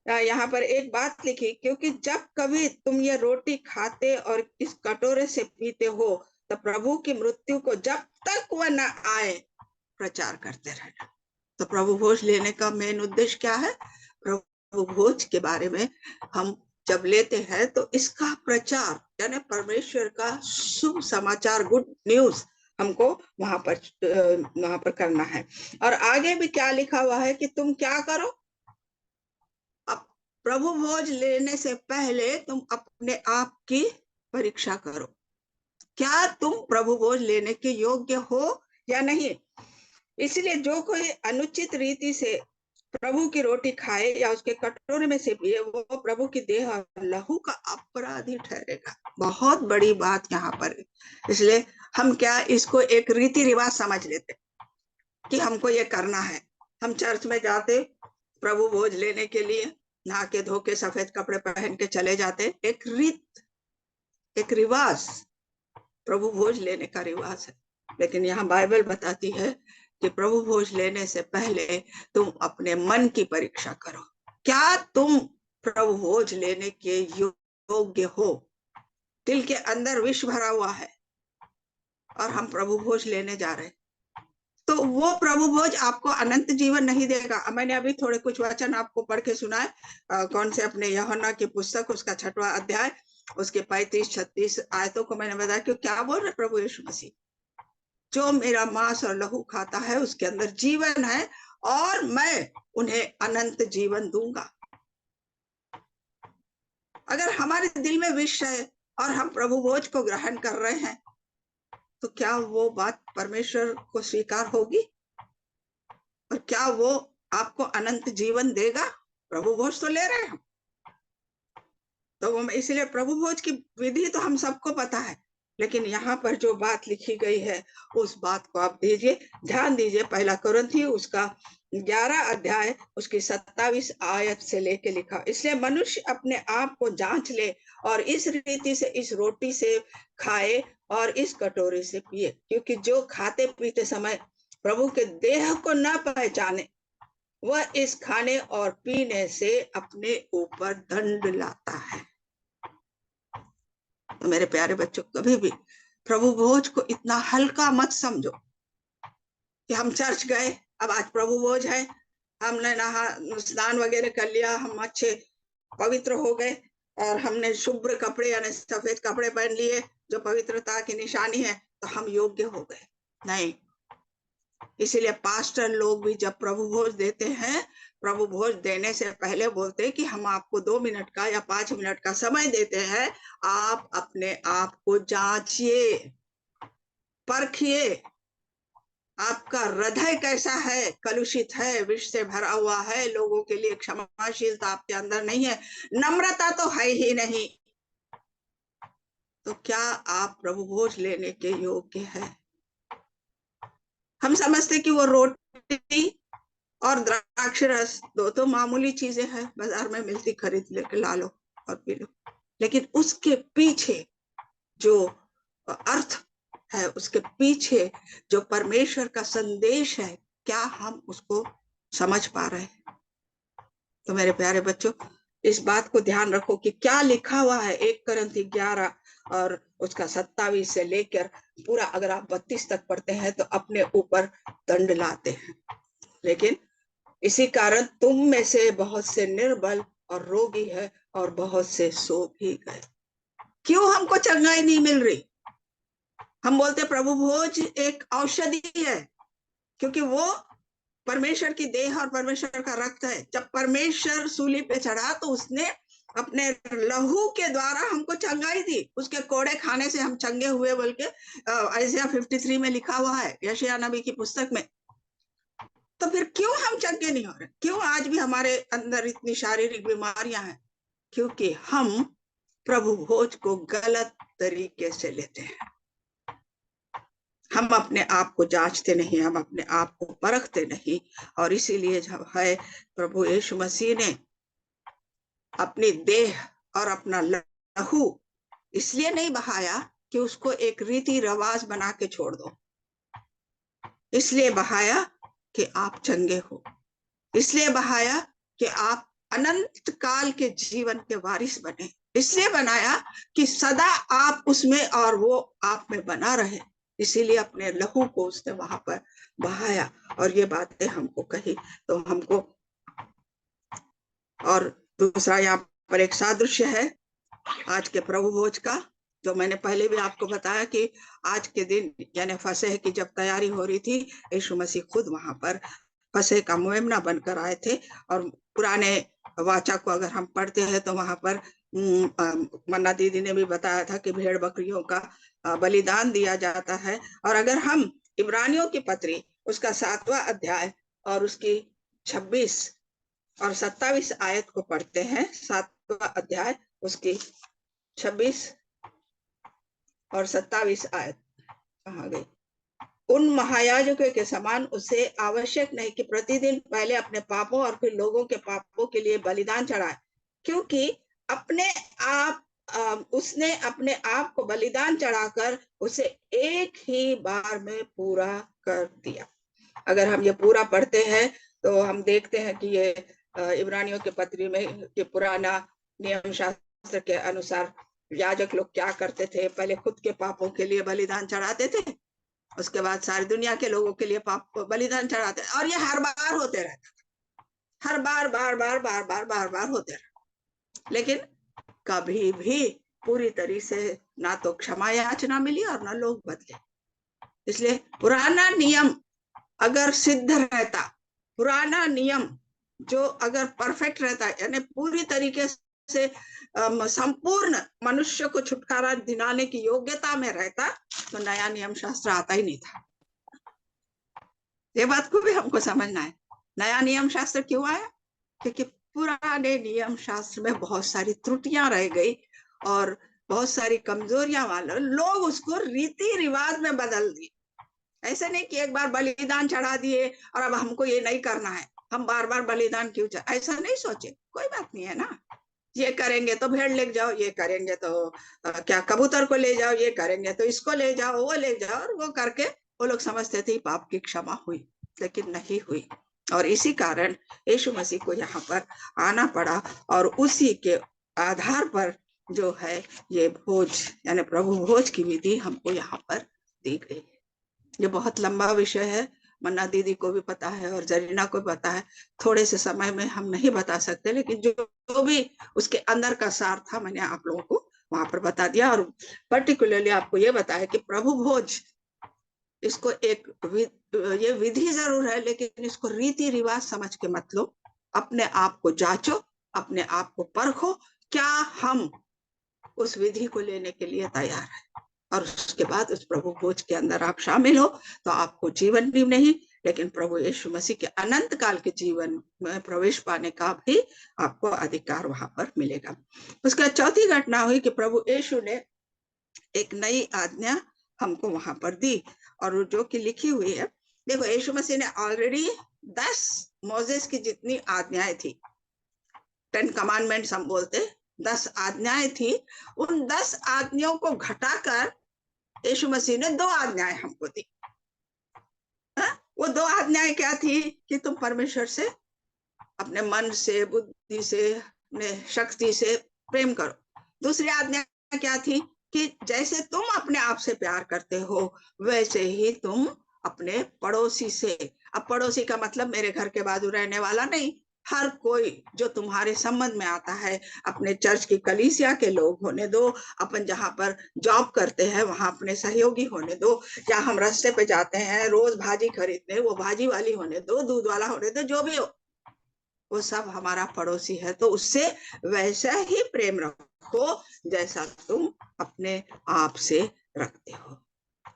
यहाँ पर एक बात लिखी, क्योंकि जब कभी तुम ये रोटी खाते और इस कटोरे से पीते हो तो प्रभु की मृत्यु को जब तक वह न आए प्रचार करते रहना। तो प्रभु भोज लेने का मेन उद्देश्य क्या है? प्रभु भोज के बारे में हम जब लेते हैं तो इसका प्रचार, यानी परमेश्वर का शुभ समाचार, गुड न्यूज हमको वहां पर करना है। और आगे भी क्या लिखा हुआ है कि तुम क्या करो, प्रभु भोज लेने से पहले तुम अपने आप की परीक्षा करो, क्या तुम प्रभु भोज लेने के योग्य हो या नहीं। इसलिए जो कोई अनुचित रीति से प्रभु की रोटी खाए या उसके कटोरे में से पिए, वो प्रभु की देह और लहू का अपराधी ठहरेगा। बहुत बड़ी बात यहाँ पर है। इसलिए हम क्या इसको एक रीति रिवाज समझ लेते कि हमको ये करना है। हम चर्च में जाते प्रभु भोज लेने के लिए, नहा के धो के सफेद कपड़े पहन के चले जाते, एक रीत, एक रिवाज, प्रभु भोज लेने का रिवाज है। लेकिन यहाँ बाइबल बताती है कि प्रभु भोज लेने से पहले तुम अपने मन की परीक्षा करो, क्या तुम प्रभु भोज लेने के योग्य हो। दिल के अंदर विष भरा हुआ है और हम प्रभु भोज लेने जा रहे हैं, तो वो प्रभु भोज आपको अनंत जीवन नहीं देगा। मैंने अभी थोड़े कुछ वचन आपको पढ़ के सुनाए, कौन से अपने यूहन्ना की पुस्तक उसका 6वां अध्याय उसके 35-36 आयतों को मैंने बताया कि क्या बोल रहे प्रभु यीशु मसीह, जो मेरा मांस और लहू खाता है उसके अंदर जीवन है और मैं उन्हें अनंत जीवन दूंगा। अगर हमारे दिल में विष है और हम प्रभु भोज को ग्रहण कर रहे हैं तो क्या वो बात परमेश्वर को स्वीकार होगी और क्या वो आपको अनंत जीवन देगा? प्रभु भोज तो ले रहे हैं हम, तो इसलिए प्रभु भोज की विधि तो हम सबको पता है, लेकिन यहाँ पर जो बात लिखी गई है उस बात को आप दीजिए, ध्यान दीजिए। 1 कुरिन्थी उसका 11 अध्याय उसकी 27 आयत से लेके लिखा, इसलिए मनुष्य अपने आप को जांच ले और इस रीति से इस रोटी से खाए और इस कटोरे से पिए, क्योंकि जो खाते पीते समय प्रभु के देह को न पहचाने वह इस खाने और पीने से अपने ऊपर दंड लाता है। तो मेरे प्यारे बच्चों, कभी भी प्रभु भोज को इतना हल्का मत समझो कि हम चर्च गए, अब आज प्रभु भोज है, हमने नहा स्नान वगैरह कर लिया, हम अच्छे पवित्र हो गए और हमने शुभ्र कपड़े यानी सफेद कपड़े पहन लिए जो पवित्रता की निशानी है, तो हम योग्य हो गए। नहीं, इसीलिए पास्टर लोग भी जब प्रभु भोज देते हैं, प्रभु भोज देने से पहले बोलते हैं कि हम आपको 2 मिनट का या 5 मिनट का समय देते हैं, आप अपने आप को जांचिए, परखिए, आपका हृदय कैसा है, कलुषित है, विष से भरा हुआ है, लोगों के लिए क्षमाशीलता आपके अंदर नहीं है, नम्रता तो है ही नहीं, तो क्या आप प्रभु भोज लेने के योग्य है? हम समझते कि वो रोटी और द्राक्ष रस दो तो मामूली चीजें हैं, बाजार में मिलती, खरीद लेके ला लो और पी लो, लेकिन उसके पीछे जो अर्थ है, उसके पीछे जो परमेश्वर का संदेश है, क्या हम उसको समझ पा रहे हैं? तो मेरे प्यारे बच्चों, इस बात को ध्यान रखो कि क्या लिखा हुआ है 1 कोरिन्थी 11 और उसका 27 से लेकर पूरा अगर आप 32 तक पढ़ते हैं तो अपने ऊपर दंड लाते हैं। लेकिन इसी कारण तुम में से बहुत से निर्बल और रोगी है और बहुत से सो भी गए। क्यों हमको चंगाई नहीं मिल रही? हम बोलते प्रभु भोज एक औषधि है, क्योंकि वो परमेश्वर की देह और परमेश्वर का रक्त है। जब परमेश्वर सूली पे चढ़ा तो उसने अपने लहू के द्वारा हमको चंगाई दी। उसके कोड़े खाने से हम चंगे हुए बोल के आइज़ाया 53 में लिखा हुआ है, यशायाह नबी की पुस्तक में। तो फिर क्यों हम चंगे नहीं हो रहे? क्यों आज भी हमारे अंदर इतनी शारीरिक बीमारियां हैं? क्योंकि हम प्रभु भोज को गलत तरीके से लेते हैं। हम अपने आप को जांचते नहीं, हम अपने आप को परखते नहीं। और इसीलिए जब है प्रभु यीशु मसीह ने अपनी देह और अपना लहू इसलिए नहीं बहाया कि उसको एक रीति रिवाज बना के छोड़ दो, इसलिए बहाया कि आप चंगे हो, इसलिए बहाया कि आप अनंत काल के जीवन के वारिस बने, इसलिए बनाया कि सदा आप उसमें और वो आप में बना रहे। इसीलिए अपने लहू को उसने वहां पर बहाया और ये बातें हमको कही। तो हमको, और दूसरा यहाँ पर एक सादृश्य है आज के प्रभु भोज का, जो मैंने पहले भी आपको बताया कि आज के दिन यानी फसह की जब तैयारी हो रही थी, यीशु मसीह खुद वहां पर फसह का मेमना बनकर आए थे। और पुराने वाचा को अगर हम पढ़ते हैं तो वहां पर मन्ना दीदी ने भी बताया था कि भेड़ बकरियों का बलिदान दिया जाता है। और अगर हम इब्रानियों की पत्री उसका 7वां अध्याय और उसकी 26 और 27 आयत को पढ़ते हैं, 7वां अध्याय उसकी 26 और 27 आयत कहाँ गई? उन महायाजकों के समान उसे आवश्यक नहीं कि प्रतिदिन पहले अपने पापों और फिर लोगों के पापों के लिए बलिदान चढ़ाए, क्योंकि अपने आप उसने अपने आप को बलिदान चढ़ाकर उसे एक ही बार में पूरा कर दिया। अगर हम ये पूरा पढ़ते हैं तो हम देखते हैं कि ये इब्रानियों के पत्री में कि पुराना नियम शास्त्र के अनुसार याजक लोग क्या करते थे, पहले खुद के पापों के लिए बलिदान चढ़ाते थे, उसके बाद सारी दुनिया के लोगों के लिए पाप बलिदान चढ़ाते, और ये हर बार होते रहता, हर बार बार बार बार बार बार बार होते रहता। लेकिन कभी भी पूरी तरह से ना तो क्षमा याचना मिली और ना लोग बदले। इसलिए पुराना नियम अगर सिद्ध रहता, पुराना नियम जो अगर परफेक्ट रहता, यानी पूरी तरीके से संपूर्ण मनुष्य को छुटकारा दिलाने की योग्यता में रहता, तो नया नियम शास्त्र आता ही नहीं था। ये बात को भी हमको समझना है। नया नियम शास्त्र क्यों आया? क्योंकि पुराने नियम शास्त्र में बहुत सारी त्रुटियां रह गई और बहुत सारी कमजोरियां वाले लोग उसको रीति रिवाज में बदल दिए। ऐसे नहीं कि एक बार बलिदान चढ़ा दिए और अब हमको ये नहीं करना है, हम बार बार बलिदान क्यों चढ़ा, ऐसा नहीं सोचे। कोई बात नहीं है ना, ये करेंगे तो भेड़ ले जाओ, ये करेंगे तो क्या कबूतर को ले जाओ, ये करेंगे तो इसको ले जाओ, वो ले जाओ, और वो करके वो लोग समझते थे पाप की क्षमा हुई, लेकिन नहीं हुई। और इसी कारण यीशु मसीह को यहाँ पर आना पड़ा और उसी के आधार पर जो है ये भोज यानी प्रभु भोज की विधि हमको यहाँ पर दी गई। ये बहुत लंबा विषय है, मन्ना दीदी को भी पता है और जरीना को भी पता है। थोड़े से समय में हम नहीं बता सकते, लेकिन जो भी उसके अंदर का सार था मैंने आप लोगों को वहां पर बता दिया। और पर्टिकुलरली आपको ये बताया कि प्रभु भोज इसको एक ये विधि जरूर है, लेकिन इसको रीति रिवाज समझ के मत लो। अपने आप को जांचो, अपने आप को परखो, क्या हम उस विधि को लेने के लिए तैयार है। और उसके बाद उस प्रभु भोज के अंदर आप शामिल हो तो आपको जीवन भी नहीं, लेकिन प्रभु यीशु मसीह के अनंत काल के जीवन में प्रवेश पाने का भी आपको अधिकार वहां पर मिलेगा। उसका चौथी घटना हुई कि प्रभु यीशु ने एक नई आज्ञा हमको वहां पर दी, और जो कि लिखी हुई है। देखो, यीशु मसीह ने ऑलरेडी 10 मोसेस की जितनी आज्ञाएं थी, 10 कमांडमेंट्स हम बोलते, 10 आज्ञाएं थी, उन 10 आज्ञाओं को घटाकर यीशु मसीह ने 2 आज्ञाएं हमको दी। वो 2 आज्ञाएं क्या थी? कि तुम परमेश्वर से अपने मन से, बुद्धि से, अपने शक्ति से प्रेम करो। दूसरी आज्ञा क्या थी कि जैसे तुम अपने आप से प्यार करते हो वैसे ही तुम अपने पड़ोसी से। अब पड़ोसी का मतलब मेरे घर के बाजू रहने वाला नहीं, हर कोई जो तुम्हारे संबंध में आता है। अपने चर्च की कलीसिया के लोग होने दो, अपन जहाँ पर जॉब करते हैं वहां अपने सहयोगी होने दो, या हम रास्ते पे जाते हैं रोज भाजी खरीदने, वो भाजी वाली होने दो, दूध वाला होने दो, जो भी हो वो सब हमारा पड़ोसी है। तो उससे वैसा ही प्रेम रखो जैसा तुम अपने आप से रखते हो।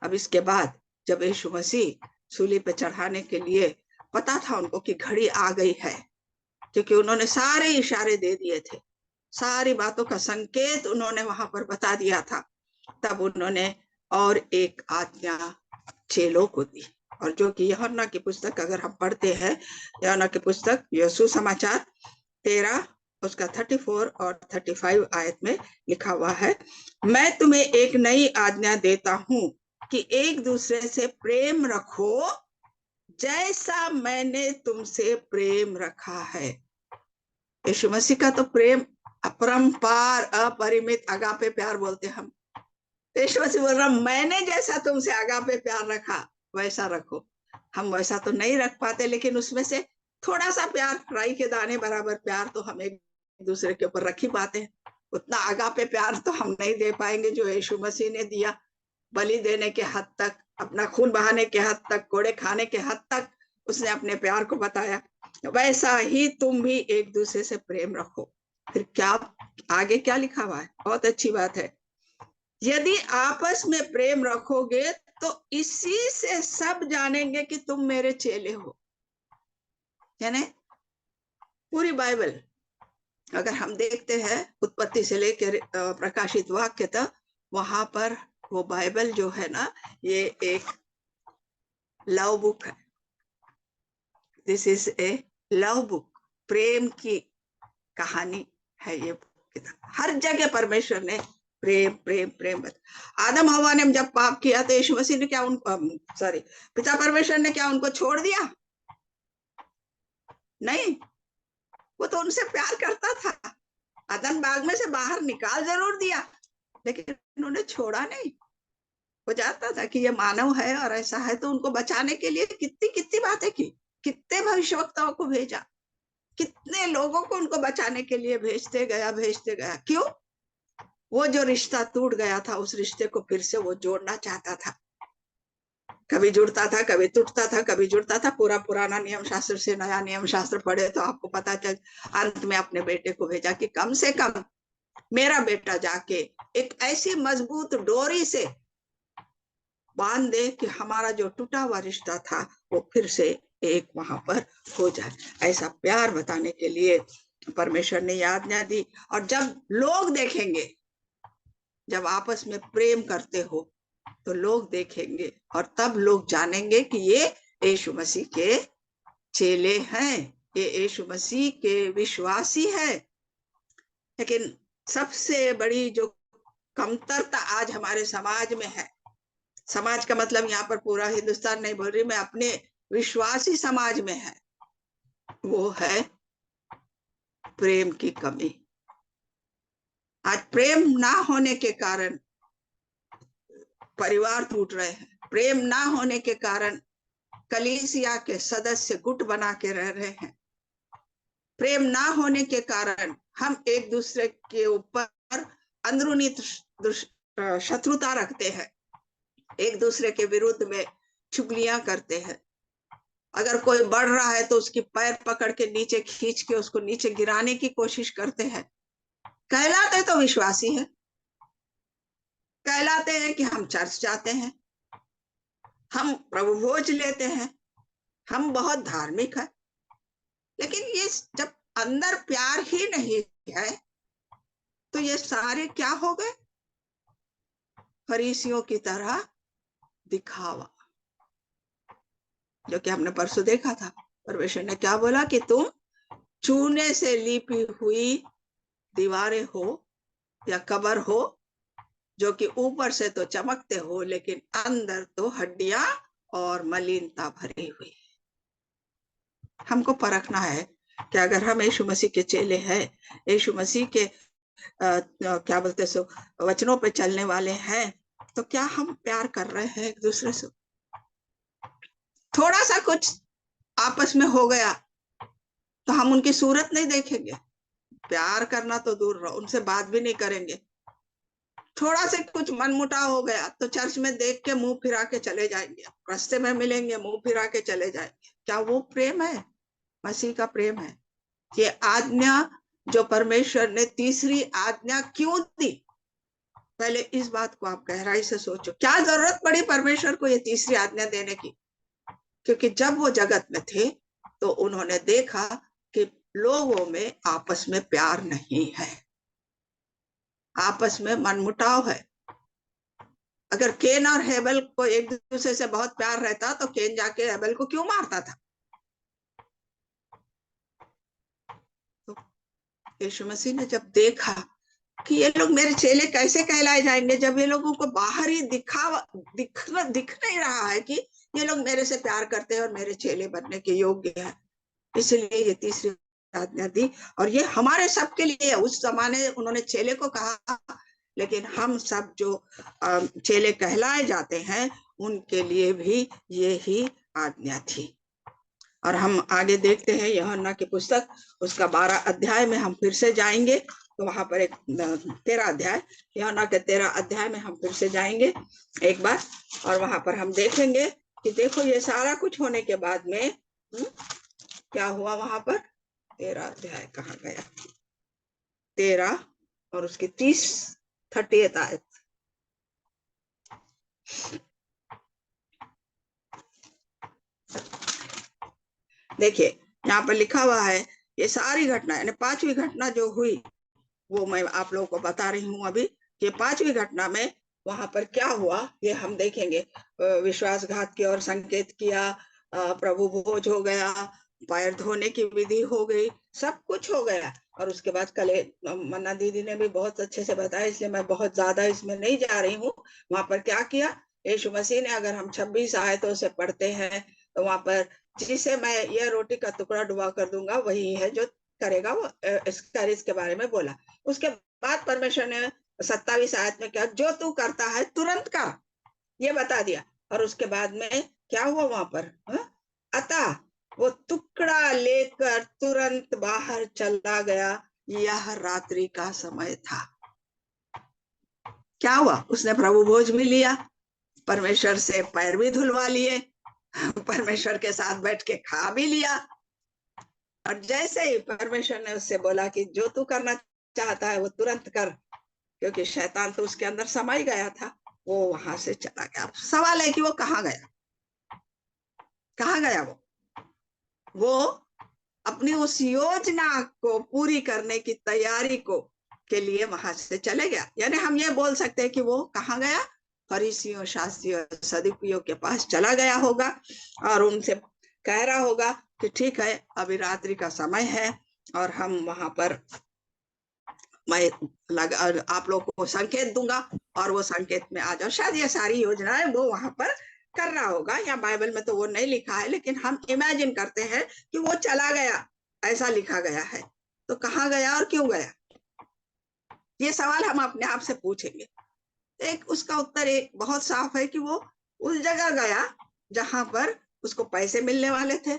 अब इसके बाद जब यीशु मसीह सूली पे चढ़ाने के लिए, पता था उनको कि घड़ी आ गई है, क्योंकि उन्होंने सारे इशारे दे दिए थे, सारी बातों का संकेत उन्होंने वहां पर बता दिया था। तब उन्होंने और एक आज्ञा चेलों को दी, और जो कि यूहन्ना की पुस्तक अगर हम पढ़ते हैं, यूहन्ना की पुस्तक यीशु समाचार 13 उसका 34 और 35 आयत में लिखा हुआ है, मैं तुम्हें एक नई आज्ञा देता हूं कि एक दूसरे से प्रेम रखो जैसा मैंने तुमसे प्रेम रखा है। यीशु मसीह का तो प्रेम अपरंपार, अपरिमित, अगापे प्यार बोलते हम। यीशु मसीह बोल रहा मैंने जैसा तुमसे अगापे प्यार रखा वैसा रखो। हम वैसा तो नहीं रख पाते, लेकिन उसमें से थोड़ा सा प्यार, राई के दाने बराबर प्यार तो हम एक दूसरे के ऊपर रख ही पाते हैं। उतना अगापे प्यार तो हम नहीं दे पाएंगे जो यीशु मसीह ने दिया, बलि देने के हद तक, अपना खून बहाने के हद तक, कोड़े खाने के हद तक उसने अपने प्यार को बताया। वैसा ही तुम भी एक दूसरे से प्रेम रखो। फिर क्या आगे क्या लिखा हुआ है, बहुत अच्छी बात है, यदि आपस में प्रेम रखोगे तो इसी से सब जानेंगे कि तुम मेरे चेले हो। यानी पूरी बाइबल अगर हम देखते हैं उत्पत्ति से लेकर प्रकाशित वाक्य तक, वहां पर वो बाइबल जो है ना, ये एक लव बुक है। This is a love book, प्रेम की कहानी है ये किताब। हर जगह परमेश्वर ने प्रेम प्रेम प्रेम बता। आदम हवा ने जब पाप किया तो यीशु मसीह ने क्या पिता परमेश्वर ने क्या उनको छोड़ दिया? नहीं, वो तो उनसे प्यार करता था। अदन बाग में से बाहर निकाल जरूर दिया, लेकिन उन्होंने छोड़ा नहीं। वो जानता था कि ये मानव है और ऐसा है, तो उनको बचाने के लिए कितनी कितनी बातें की, कितने भविष्यवक्ताओं को भेजा, कितने लोगों को उनको बचाने के लिए भेजते गया। क्यों? वो जो रिश्ता टूट गया था उस रिश्ते को फिर से वो जोड़ना चाहता था। कभी जुड़ता था, कभी टूटता था, कभी जुड़ता था। पूरा पुराना नियम शास्त्र से नया नियम शास्त्र पढ़े तो आपको पता चल, अंत में अपने बेटे को भेजा कि कम से कम मेरा बेटा जाके एक ऐसी मजबूत डोरी से बांध दे कि हमारा जो टूटा हुआ रिश्ता था वो फिर से एक वहां पर हो जाए। ऐसा प्यार बताने के लिए परमेश्वर ने आज्ञा दी। और जब लोग देखेंगे, जब आपस में प्रेम करते हो तो लोग देखेंगे और तब लोग जानेंगे कि ये यीशु मसीह के चेले हैं, ये यीशु मसीह के विश्वासी है। लेकिन सबसे बड़ी जो कमतरता आज हमारे समाज में है, समाज का मतलब यहाँ पर पूरा हिंदुस्तान नहीं बोल रही मैं, अपने विश्वासी समाज में है, वो है प्रेम की कमी। आज प्रेम ना होने के कारण परिवार टूट रहे हैं, प्रेम ना होने के कारण कलीसिया के सदस्य गुट बना के रह रहे हैं, प्रेम ना होने के कारण हम एक दूसरे के ऊपर अंदरूनी शत्रुता रखते हैं, एक दूसरे के विरुद्ध में चुगलियां करते हैं। अगर कोई बढ़ रहा है तो उसकी पैर पकड़ के नीचे खींच के उसको नीचे गिराने की कोशिश करते हैं। कहलाते तो विश्वासी है, कहलाते हैं कि हम चर्च जाते हैं, हम प्रभु भोज लेते हैं, हम बहुत धार्मिक है, लेकिन ये जब अंदर प्यार ही नहीं है तो ये सारे क्या हो गए? फरीसियों की तरह दिखावा, जो कि हमने परसों देखा था। परमेश्वर ने क्या बोला कि तुम चूने से लिपी हुई दीवारें हो या कबर हो, जो कि ऊपर से तो चमकते हो लेकिन अंदर तो हड्डियां और मलिनता भरी हुई है। हमको परखना है कि अगर हम यीशु मसीह के चेले हैं, यीशु मसीह के क्या बोलते सो वचनों पे चलने वाले हैं, तो क्या हम प्यार कर रहे हैं एक दूसरे से? थोड़ा सा कुछ आपस में हो गया तो हम उनकी सूरत नहीं देखेंगे, प्यार करना तो दूर रहो, उनसे बात भी नहीं करेंगे। थोड़ा से कुछ मनमुटाव हो गया तो चर्च में देख के मुंह फिरा के चले जाएंगे, रास्ते में मिलेंगे मुंह फिरा के चले जाएंगे। क्या वो प्रेम है? मसीह का प्रेम है? ये आज्ञा जो परमेश्वर ने तीसरी आज्ञा क्यों दी, पहले इस बात को आप गहराई से सोचो। क्या जरूरत पड़ी परमेश्वर को ये तीसरी आज्ञा देने की? क्योंकि जब वो जगत में थे तो उन्होंने देखा कि लोगों में आपस में प्यार नहीं है, आपस में मनमुटाव है। अगर केन और हेबल को एक दूसरे से बहुत प्यार रहता तो केन जाके हेबल को क्यों मारता था? तो यीशु मसीह ने जब देखा कि ये लोग मेरे चेले कैसे कहलाए जाएंगे जब ये लोगों को बाहर ही दिख नहीं रहा है कि ये लोग मेरे से प्यार करते हैं और मेरे चेले बनने के योग्य है, इसलिए ये तीसरी आज्ञा दी। और ये हमारे सबके लिए, उस जमाने उन्होंने चेले को कहा, लेकिन हम सब जो चेले कहलाए जाते हैं उनके लिए भी ये ही आज्ञा थी। और हम आगे देखते हैं यूहन्ना की पुस्तक, उसका 12 अध्याय में हम फिर से जाएंगे। तो वहां पर एक 13 अध्याय, यूहन्ना के 13 अध्याय में हम फिर से जाएंगे एक बार, और वहां पर हम देखेंगे कि देखो ये सारा कुछ होने के बाद में क्या हुआ वहां पर। 13 अध्याय कहाँ गया? 13 और उसकी 30 आयत। देखिए यहाँ पर लिखा हुआ है, ये सारी घटना यानी पांचवी घटना जो हुई वो मैं आप लोगों को बता रही हूँ अभी। ये पांचवी घटना में वहां पर क्या हुआ ये हम देखेंगे। विश्वासघात की और संकेत किया, प्रभु भोज हो गया, पैर धोने की विधि हो गई, सब कुछ हो गया। और उसके बाद कल मन्ना दीदी ने भी बहुत अच्छे से बताया, इसलिए मैं बहुत ज्यादा इसमें नहीं जा रही हूँ। वहां पर क्या किया यीशु मसीह ने, अगर हम 26 आयतों से पढ़ते हैं तो वहां पर, जिसे मैं यह रोटी का टुकड़ा डुबा कर दूंगा वही है जो करेगा वो इसके बारे में बोला। उसके बाद परमेश्वर ने 27 आयत में क्या, जो तू करता है तुरंत कर, ये बता दिया। और उसके बाद में क्या हुआ वहां पर, अतः वो टुकड़ा लेकर तुरंत बाहर चला गया, यह रात्रि का समय था। क्या हुआ, उसने प्रभु भोज भी लिया, परमेश्वर से पैर भी धुलवा लिए, परमेश्वर के साथ बैठ के खा भी लिया। और जैसे ही परमेश्वर ने उससे बोला कि जो तू करना चाहता है वो तुरंत कर, क्योंकि शैतान तो उसके अंदर समाई गया था, वो वहां से चला गया। सवाल है कि वो कहाँ गया? कहाँ गया वो अपनी उस योजना को पूरी करने की तैयारी को के लिए वहां से चले गया। यानी हम ये बोल सकते हैं कि वो कहाँ गया? फरीसियों, शास्त्रियों, सदुकियों के पास चला गया होगा और उनसे कह रहा होगा कि ठीक है अभी रात्रि का समय है और हम वहां पर, मैं आप लोग को संकेत दूंगा और वो संकेत में आ जाओ। शायद ये सारी योजनाएं वो वहां पर कर रहा होगा, या बाइबल में तो वो नहीं लिखा है, लेकिन हम इमेजिन करते हैं कि वो चला गया, ऐसा लिखा गया है। तो कहाँ गया और क्यों गया, ये सवाल हम अपने आप से पूछेंगे। एक उसका उत्तर एक बहुत साफ है कि वो उस जगह गया जहां पर उसको पैसे मिलने वाले थे।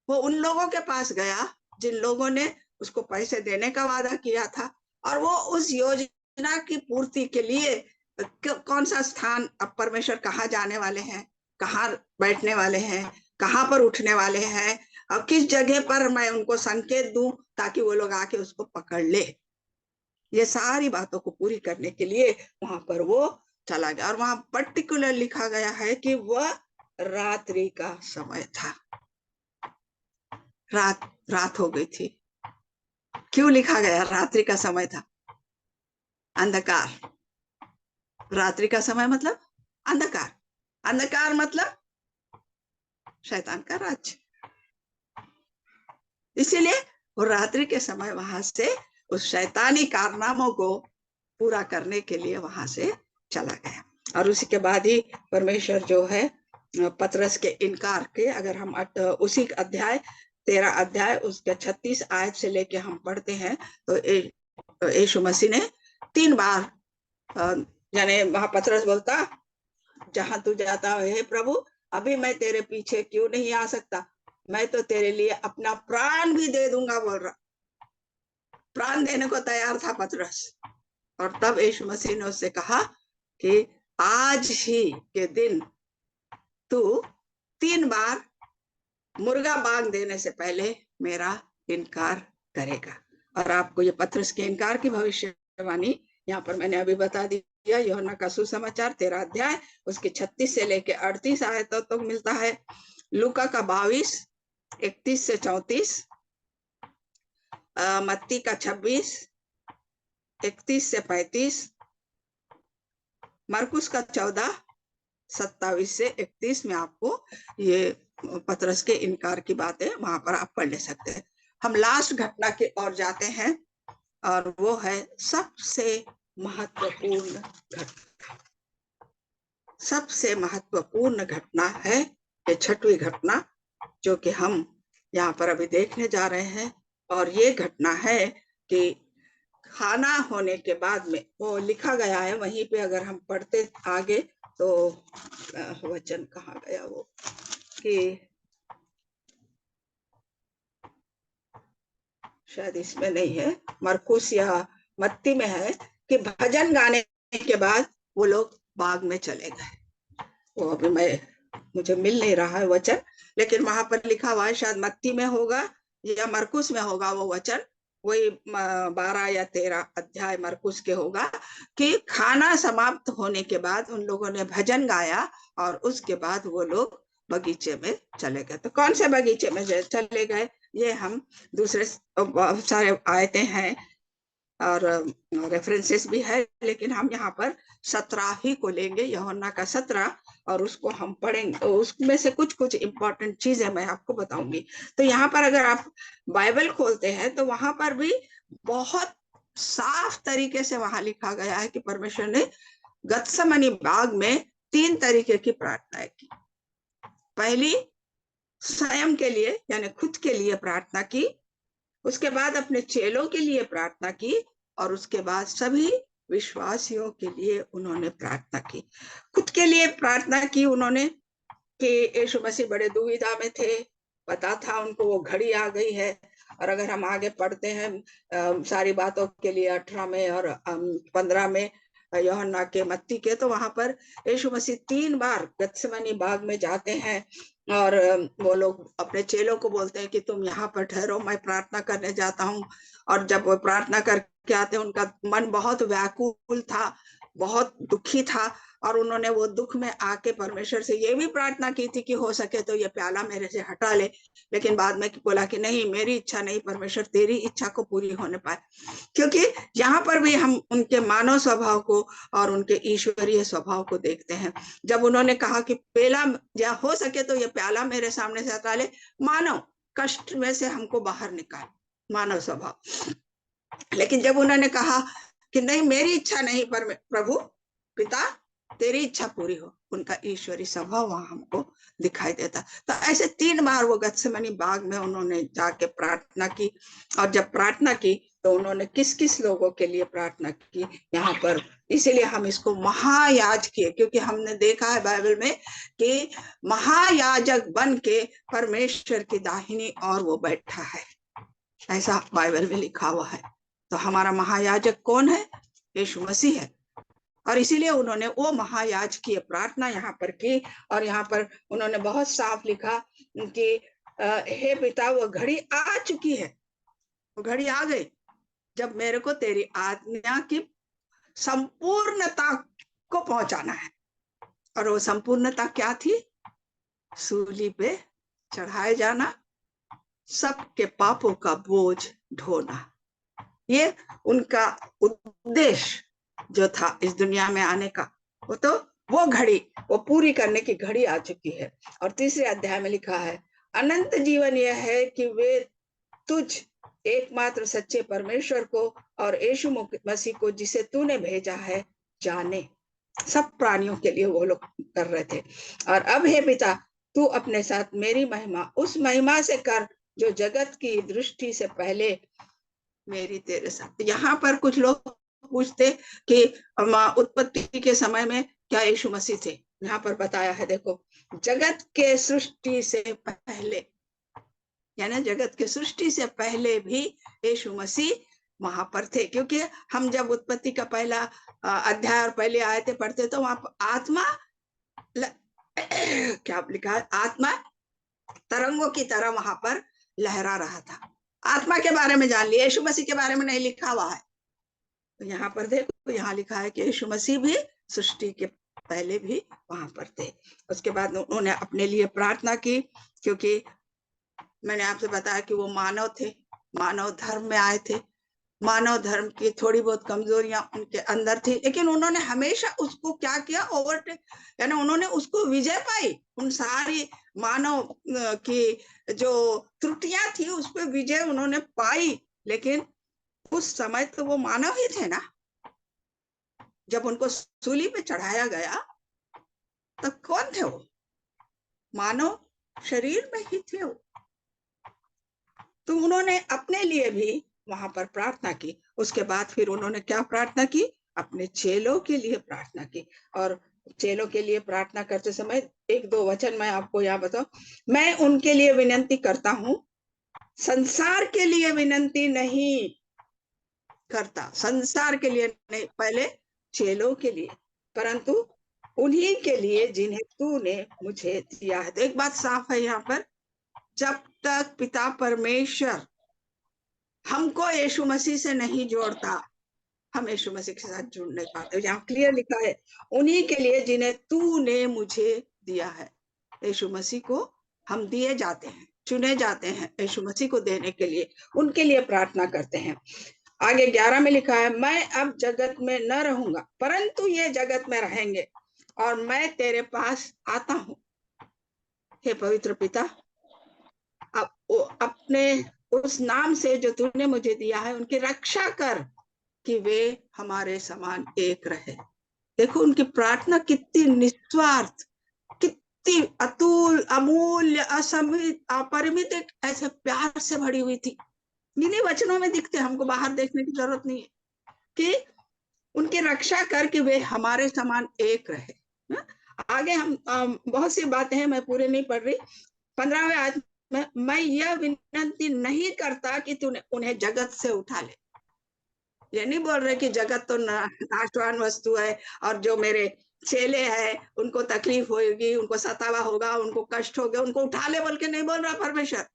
वो उन लोगों के पास गया जिन लोगों ने उसको पैसे देने का वादा किया था, और वो उस योजना की पूर्ति के लिए कौन सा स्थान, अब परमेश्वर कहाँ जाने वाले हैं, कहाँ बैठने वाले हैं, कहाँ पर उठने वाले हैं, और किस जगह पर मैं उनको संकेत दूं ताकि वो लोग आके उसको पकड़ ले, ये सारी बातों को पूरी करने के लिए वहां पर वो चला गया। और वहां पर्टिकुलर लिखा गया है कि वह रात्रि का समय था। रात हो गई थी। क्यों लिखा गया रात्रि का समय था? अंधकार। रात्रि का समय मतलब अंधकार, अंधकार मतलब शैतान का राज्य। इसीलिए वो रात्रि के समय वहां से उस शैतानी कारनामों को पूरा करने के लिए वहां से चला गया। और उसी के बाद ही परमेश्वर जो है पतरस के इनकार के, अगर हम उसी अध्याय 13 अध्याय उसके 36 आयत से लेके हम पढ़ते हैं तो यीशु मसीह ने 3 बार यानी वहां पतरस बोलता, जहां तू जाता है हे प्रभु, अभी मैं तेरे पीछे क्यों नहीं आ सकता, मैं तो तेरे लिए अपना प्राण भी दे दूंगा बोल रहा। प्राण देने को तैयार था पतरस। और तब यीशु मसीह ने उससे कहा कि आज ही के दिन तू 3 बार मुर्गा बांग देने से पहले मेरा इनकार करेगा। और आपको ये पतरस के इनकार की भविष्यवाणी यहाँ पर मैंने अभी बता दिया। यूहन्ना का सुसमाचार 13 अध्याय उसके 36 से लेके 38 आयतों तक मिलता है। लूका का 22 31 से 34, मत्ती का 26 31 से 35, मरकुस का 14 27 से 31 में आपको ये पतरस के इनकार की बातें वहां पर आप पढ़ ले सकते हैं। हम लास्ट घटना की ओर जाते हैं और वो है सबसे महत्वपूर्ण घटना। सबसे महत्वपूर्ण घटना है ये 6वीं घटना जो कि हम यहाँ पर अभी देखने जा रहे हैं। और ये घटना है कि खाना होने के बाद में वो लिखा गया है वहीं पे, अगर हम पढ़ते आगे तो वचन कहाँ गया वो कि शायद इसमें नहीं है, मरकुस या मत्ती में है कि भजन गाने के बाद वो लोग बाग में चले गए। वो अभी मुझे मिल नहीं रहा है वचन, लेकिन वहां पर लिखा हुआ है, शायद मत्ती में होगा या मरकुस में होगा वो वचन, वही 12 या 13 अध्याय मरकुस के होगा कि खाना समाप्त होने के बाद उन लोगों ने भजन गाया और उसके बाद वो लोग बगीचे में चले गए। तो कौन से बगीचे में चले गए, ये हम दूसरे बहुत सारे आयतें हैं और रेफरेंसेस भी है, लेकिन हम यहाँ पर 17 ही को लेंगे, यूहन्ना का 17, और उसको हम पढ़ेंगे। उसमें से कुछ कुछ इंपॉर्टेंट चीजें मैं आपको बताऊंगी। तो यहाँ पर अगर आप बाइबल खोलते हैं तो वहां पर भी बहुत साफ तरीके से वहां लिखा गया है कि परमेश्वर ने गत्समनी बाग में 3 तरीके की प्रार्थनाएं की। पहली स्वयं के लिए यानी खुद के लिए प्रार्थना की, उसके बाद अपने चेलों के लिए प्रार्थना की, और उसके बाद सभी विश्वासियों के लिए उन्होंने प्रार्थना की। खुद के लिए प्रार्थना की उन्होंने कि यीशु मसीह बड़े दुविधा में थे, पता था उनको वो घड़ी आ गई है। और अगर हम आगे पढ़ते हैं सारी बातों के लिए 18 में और 15 में यूहन्ना के मत्ती के, तो वहां पर यीशु मसीह 3 बार गत्समनी बाग में जाते हैं और वो लोग अपने चेलों को बोलते हैं कि तुम यहाँ पर ठहरो, मैं प्रार्थना करने जाता हूँ। और जब वो प्रार्थना करके आते हैं उनका मन बहुत व्याकुल था, बहुत दुखी था, और उन्होंने वो दुख में आके परमेश्वर से ये भी प्रार्थना की थी कि हो सके तो ये प्याला मेरे से हटा ले, लेकिन बाद में बोला कि नहीं, मेरी इच्छा नहीं परमेश्वर, तेरी इच्छा को पूरी होने पाए। क्योंकि यहाँ पर भी हम उनके मानव स्वभाव को और उनके ईश्वरीय स्वभाव को देखते हैं। जब उन्होंने कहा कि पेला या हो सके तो ये प्याला मेरे सामने से हटा ले, मानव कष्ट में से हमको बाहर निकाल, मानव स्वभाव। लेकिन जब उन्होंने कहा कि नहीं, मेरी इच्छा नहीं पर प्रभु पिता तेरी इच्छा पूरी हो, उनका ईश्वरी स्वभाव वहां हमको दिखाई देता। तो ऐसे 3 बार वो गत्सेमनी बाग में उन्होंने जाके प्रार्थना की। और जब प्रार्थना की तो उन्होंने किस किस लोगों के लिए प्रार्थना की यहाँ पर, इसीलिए हम इसको महायाजकीय, क्योंकि हमने देखा है बाइबल में कि महायाजक बन के परमेश्वर की दाहिनी ओर वो बैठा है, ऐसा बाइबल में लिखा हुआ है। तो हमारा महायाजक कौन है? यीशु मसीह है। और इसीलिए उन्होंने वो महायाजकीय प्रार्थना यहाँ पर की। और यहाँ पर उन्होंने बहुत साफ लिखा कि हे पिता, वो घड़ी आ चुकी है, वो घड़ी आ गई जब मेरे को तेरी आज्ञा की संपूर्णता को पहुंचाना है। और वो संपूर्णता क्या थी? सूली पे चढ़ाए जाना, सबके पापों का बोझ ढोना। ये उनका उद्देश्य जो था इस दुनिया में आने का, वो तो वो घड़ी, वो पूरी करने की घड़ी आ चुकी है। और 3 अध्याय में लिखा है, अनंत जीवन यह है कि वे तुझ एकमात्र सच्चे परमेश्वर को और यीशु मसीह को जिसे तूने भेजा है जाने। सब प्राणियों के लिए वो लोग कर रहे थे। और अब हे पिता, तू अपने साथ मेरी महिमा उस महिमा से कर जो जगत की दृष्टि से पहले मेरी तेरे साथ। यहाँ पर कुछ लोग पूछते कि उत्पत्ति के समय में क्या यीशु मसीह थे? यहाँ पर बताया है, देखो, जगत के सृष्टि से पहले, यानी जगत के सृष्टि से पहले भी यीशु मसीह वहां पर थे। क्योंकि हम जब उत्पत्ति का पहला अध्याय और पहले आयतें पढ़ते तो वहां पर आत्मा क्या लिखा है, आत्मा तरंगों की तरह वहां पर लहरा रहा था। आत्मा के बारे में जान लिया, यीशु मसीह के बारे में नहीं लिखा हुआ है। तो यहाँ पर देखो, यहाँ लिखा है कि यीशु मसीह भी सृष्टि के पहले भी वहां पर थे। उसके बाद उन्होंने अपने लिए प्रार्थना की, क्योंकि मैंने आपसे बताया कि वो मानव थे, मानव धर्म में आए थे। मानव धर्म की थोड़ी बहुत कमजोरियां उनके अंदर थी, लेकिन उन्होंने हमेशा उसको क्या किया, ओवरटेक, यानी उन्होंने उसको विजय पाई। उन सारी मानव की जो त्रुटियां थी उस पर विजय उन्होंने पाई। लेकिन उस समय तो वो मानव ही थे ना। जब उनको सूली पे चढ़ाया गया तब कौन थे वो? मानव शरीर में ही थे वो। तो उन्होंने अपने लिए भी वहां पर प्रार्थना की। उसके बाद फिर उन्होंने क्या प्रार्थना की? अपने चेलों के लिए प्रार्थना की। और चेलों के लिए प्रार्थना करते समय एक दो वचन मैं आपको यहाँ बताऊं। मैं उनके लिए विनती करता हूँ, संसार के लिए विनती नहीं करता, संसार के लिए नहीं, पहले चेलों के लिए, परंतु उन्हीं के लिए जिन्हें तूने मुझे दिया है। तो एक बात साफ है यहाँ पर, जब तक पिता परमेश्वर हमको यीशु मसीह से नहीं जोड़ता, हम यीशु मसीह के साथ जुड़ नहीं पाते। यहाँ क्लियर लिखा है, उन्हीं के लिए जिन्हें तूने मुझे दिया है। यीशु मसीह को हम दिए जाते हैं, चुने जाते हैं यीशु मसीह को देने के लिए, उनके लिए प्रार्थना करते हैं। आगे 11 में लिखा है, मैं अब जगत में न रहूंगा, परंतु ये जगत में रहेंगे, और मैं तेरे पास आता हूँ। हे पवित्र पिता, अपने उस नाम से जो तूने मुझे दिया है उनकी रक्षा कर, कि वे हमारे समान एक रहे। देखो उनकी प्रार्थना कितनी निस्वार्थ, कितनी अतुल, अमूल्य, असमित, अपरिमित, एक ऐसे प्यार से भरी हुई थी। इन्हीं वचनों में दिखते, हमको बाहर देखने की जरूरत नहीं है, कि उनकी रक्षा करके वे हमारे समान एक रहे। आगे हम बहुत सी बातें हैं, मैं पूरे नहीं पढ़ रही। 15वें आयत में, मैं यह विनती नहीं करता कि तूने उन्हें जगत से उठा ले। ये नहीं बोल रहे कि जगत तो नाशवान वस्तु है और जो मेरे चेले हैं उनको तकलीफ होगी, उनको सतावा होगा, उनको कष्ट होगा, उनको उठा ले बोल के नहीं बोल रहा परमेश्वर।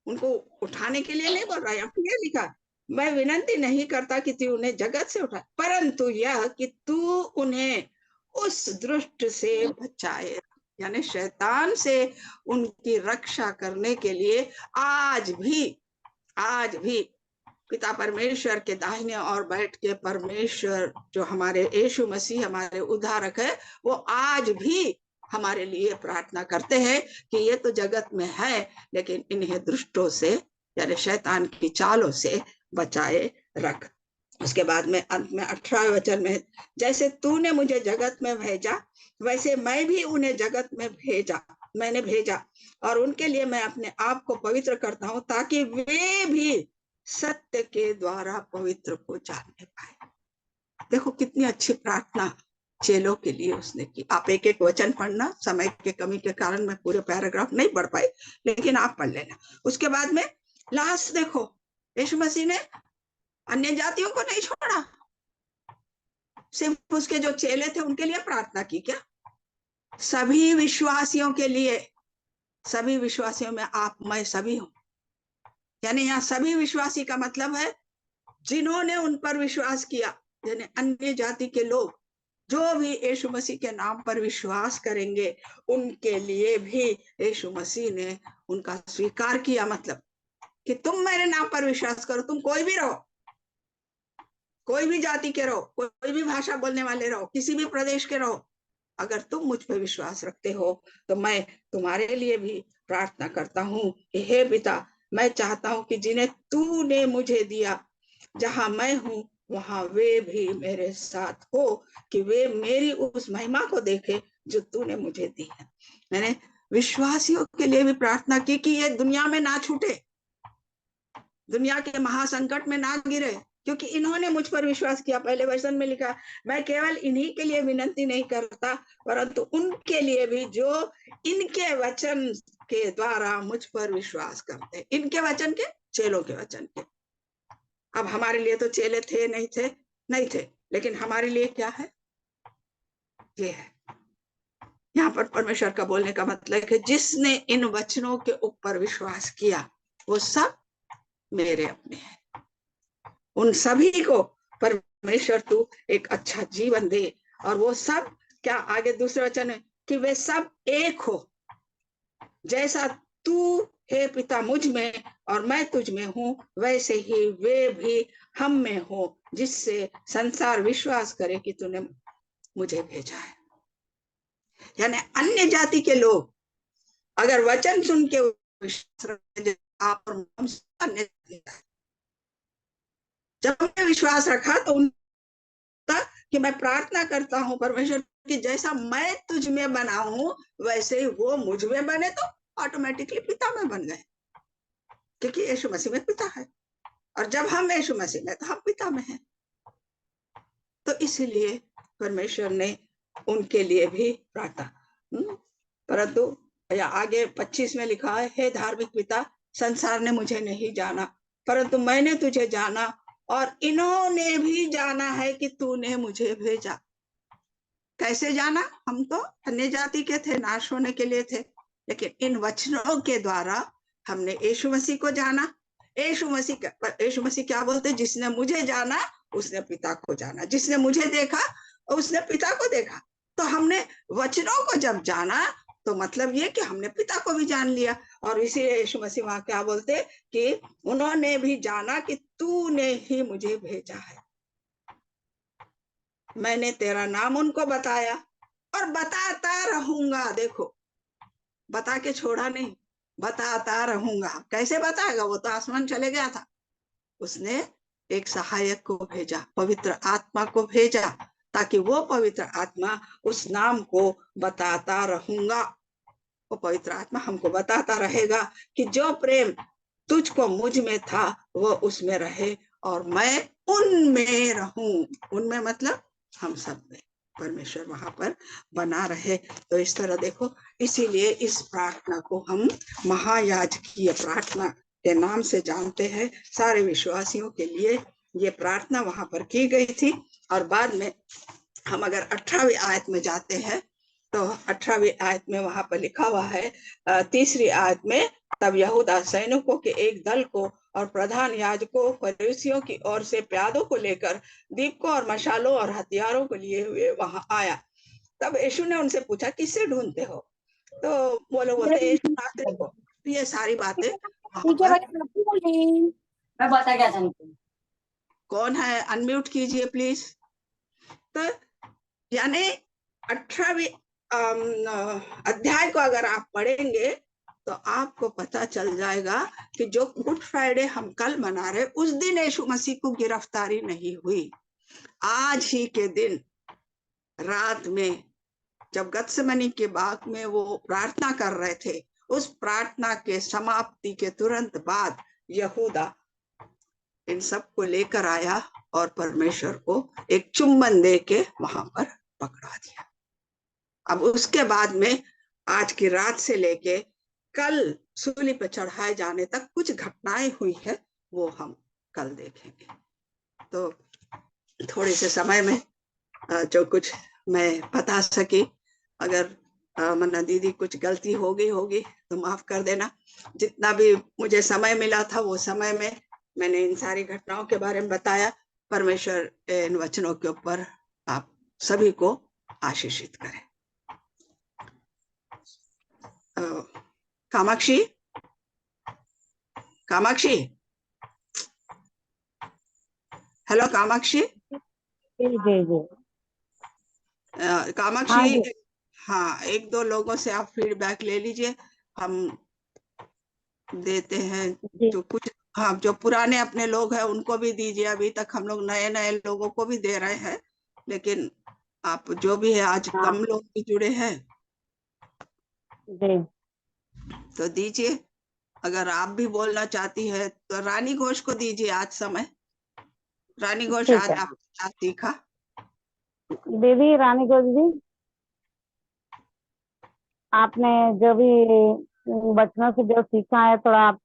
उनको उठाने के लिए नहीं बोल रहा। यहाँ ये लिखा, मैं विनती नहीं करता कि तू उन्हें जगत से उठा, परंतु यह कि तू उन्हें उस दुष्ट से बचाए, यानी शैतान से उनकी रक्षा करने के लिए आज भी पिता परमेश्वर के दाहिने और बैठ के परमेश्वर जो हमारे यीशु मसीह हमारे उद्धारक है, वो आज भी हमारे लिए प्रार्थना करते हैं कि ये तो जगत में है, लेकिन इन्हें दुष्टों से, यानी शैतान की चालों से बचाए रख। उसके बाद में अंत में 18वें वचन में, जैसे तूने मुझे जगत में भेजा, वैसे मैं भी उन्हें जगत में मैंने भेजा, और उनके लिए मैं अपने आप को पवित्र करता हूँ, ताकि वे भी सत्य के द्वारा पवित्र को जानने पाए। देखो कितनी अच्छी प्रार्थना चेलों के लिए उसने की। आप एक एक वचन पढ़ना, समय के कमी के कारण मैं पूरे पैराग्राफ नहीं पढ़ पाई, लेकिन आप पढ़ लेना। उसके बाद में लास्ट देखो, यीशु मसीह ने अन्य जातियों को नहीं छोड़ा, सिर्फ उसके जो चेले थे उनके लिए प्रार्थना की। क्या? सभी विश्वासियों के लिए, सभी विश्वासियों में आप मैं सभी हूं। यानी यहाँ सभी विश्वासी का मतलब है जिन्होंने उन पर विश्वास किया, यानी अन्य जाति के लोग जो भी यीशु मसीह के नाम पर विश्वास करेंगे, उनके लिए भी यीशु मसीह ने उनका स्वीकार किया। मतलब कि तुम मेरे नाम पर विश्वास करो, तुम कोई भी रहो, कोई भी जाति के रहो, कोई भी भाषा बोलने वाले रहो, किसी भी प्रदेश के रहो, अगर तुम मुझ पर विश्वास रखते हो तो मैं तुम्हारे लिए भी प्रार्थना करता हूँ कि हे पिता, मैं चाहता हूँ कि जिन्हें तूने मुझे दिया, जहां मैं हूँ वहां वे भी मेरे साथ हो, कि वे मेरी उस महिमा को देखे जो तूने मुझे दी है। मैंने विश्वासियों के लिए भी प्रार्थना की कि ये दुनिया में ना छूटे, दुनिया के महासंकट में ना गिरे, क्योंकि इन्होंने मुझ पर विश्वास किया। पहले वचन में लिखा, मैं केवल इन्हीं के लिए विनती नहीं करता, परंतु उनके लिए भी जो इनके वचन के द्वारा मुझ पर विश्वास करते। इनके वचन के, चेलों के वचन के। अब हमारे लिए तो चेले थे नहीं थे, लेकिन हमारे लिए क्या है, ये है। यहाँ पर परमेश्वर का बोलने का मतलब है, जिसने इन वचनों के ऊपर विश्वास किया वो सब मेरे अपने हैं। उन सभी को परमेश्वर तू एक अच्छा जीवन दे, और वो सब क्या, आगे दूसरे वचन है कि वे सब एक हो, जैसा तू हे पिता मुझ में और मैं तुझ में हूँ, वैसे ही वे भी हम में हो, जिससे संसार विश्वास करे कि तूने मुझे भेजा है। यानी अन्य जाति के लोग अगर वचन सुन के आप और हम अन्य, जब हमने विश्वास रखा तो उनका कि मैं प्रार्थना करता हूँ परमेश्वर कि जैसा मैं तुझ में बना हूं वैसे ही वो मुझ में बने, तो ऑटोमेटिकली पिता में बन गए, क्योंकि यीशु मसीह में पिता है, और जब हम यीशु मसीह में तो हम पिता में हैं। तो इसीलिए परमेश्वर ने उनके लिए भी प्रार्थना। परंतु या आगे 25 में लिखा है, हे धार्मिक पिता, संसार ने मुझे नहीं जाना, परंतु मैंने तुझे जाना, और इन्होंने भी जाना है कि तूने मुझे भेजा। कैसे जाना? हम तो अन्य जाति के थे, नाश होने के लिए थे, लेकिन इन वचनों के द्वारा हमने यीशु मसीह को जाना। यीशु मसीह क्या बोलते? जिसने मुझे जाना उसने पिता को जाना, जिसने मुझे देखा उसने पिता को देखा। तो हमने वचनों को जब जाना तो मतलब ये कि हमने पिता को भी जान लिया। और इसीलिए यीशु मसीह वहां क्या बोलते कि उन्होंने भी जाना कि तूने ही मुझे भेजा है, मैंने तेरा नाम उनको बताया और बताता रहूंगा। देखो, बता के छोड़ा नहीं, बताता रहूंगा। कैसे बताएगा? वो तो आसमान चले गया था। उसने एक सहायक को भेजा, पवित्र आत्मा को भेजा, ताकि वो पवित्र आत्मा उस नाम को बताता रहूंगा। वो पवित्र आत्मा हमको बताता रहेगा कि जो प्रेम तुझको मुझ में था वो उसमें रहे और मैं उनमें रहूं। उनमें मतलब हम सब में परमेश्वर वहां पर बना रहे। तो इस तरह देखो, इसीलिए इस प्रार्थना को हम महायाजकीय प्रार्थना के नाम से जानते हैं। सारे विश्वासियों के लिए ये प्रार्थना वहां पर की गई थी। और बाद में हम अगर 18वीं आयत में जाते हैं तो 18वीं आयत में वहां पर लिखा हुआ है, तीसरी आयत में, तब यहूदा सैनिकों के एक दल को और प्रधान याजकों फरीसियों की ओर से प्यादों को लेकर दीपकों और मशालों और हथियारों को लिए हुए वहां आया। तब यीशु ने उनसे पूछा, किससे ढूंढते हो? तो वो लोग बोलते यीशु नासरी को। तो ये सारी बातें वहां पर, मैं बता क्या था। कौन है? अनम्यूट कीजिए प्लीज। तो यानी 18वीं अध्याय को अगर आप पढ़ेंगे तो आपको पता चल जाएगा कि जो गुड फ्राइडे हम कल मना रहे, उस दिन यीशु मसीह को गिरफ्तारी नहीं हुई। आज ही के दिन रात में जब गत्सेमनी के बाग में वो प्रार्थना कर रहे थे, उस प्रार्थना के समाप्ति के तुरंत बाद यहूदा इन सबको लेकर आया और परमेश्वर को एक चुम्बन दे के वहां पर पकड़ा दिया। अब उसके बाद में आज की रात से लेके कल सूली पर चढ़ाए जाने तक कुछ घटनाएं हुई है, वो हम कल देखेंगे। तो थोड़े से समय में जो कुछ मैं बता सकी, अगर मन्ना दीदी कुछ गलती हो गई होगी तो माफ कर देना। जितना भी मुझे समय मिला था वो समय में मैंने इन सारी घटनाओं के बारे में बताया। परमेश्वर इन वचनों के ऊपर आप सभी को आशीषित करे। कामाक्षी, कामाक्षी, हेलो कामाक्षी। कामाक्षी, हाँ, एक दो लोगों से आप फीडबैक ले लीजिए, हम देते हैं जो कुछ। हाँ, जो पुराने अपने लोग हैं उनको भी दीजिए। अभी तक हम लोग नए नए लोगों को भी दे रहे हैं, लेकिन आप जो भी है, आज कम लोग भी जुड़े हैं। तो दीजिए। अगर आप भी बोलना चाहती है तो रानी घोष को दीजिए आज समय। रानी घोष, ठीक आज है आपने क्या सीखा? दीदी। रानी को दीदी, आपने जो भी बचपन से जो सीखा है थोड़ा आप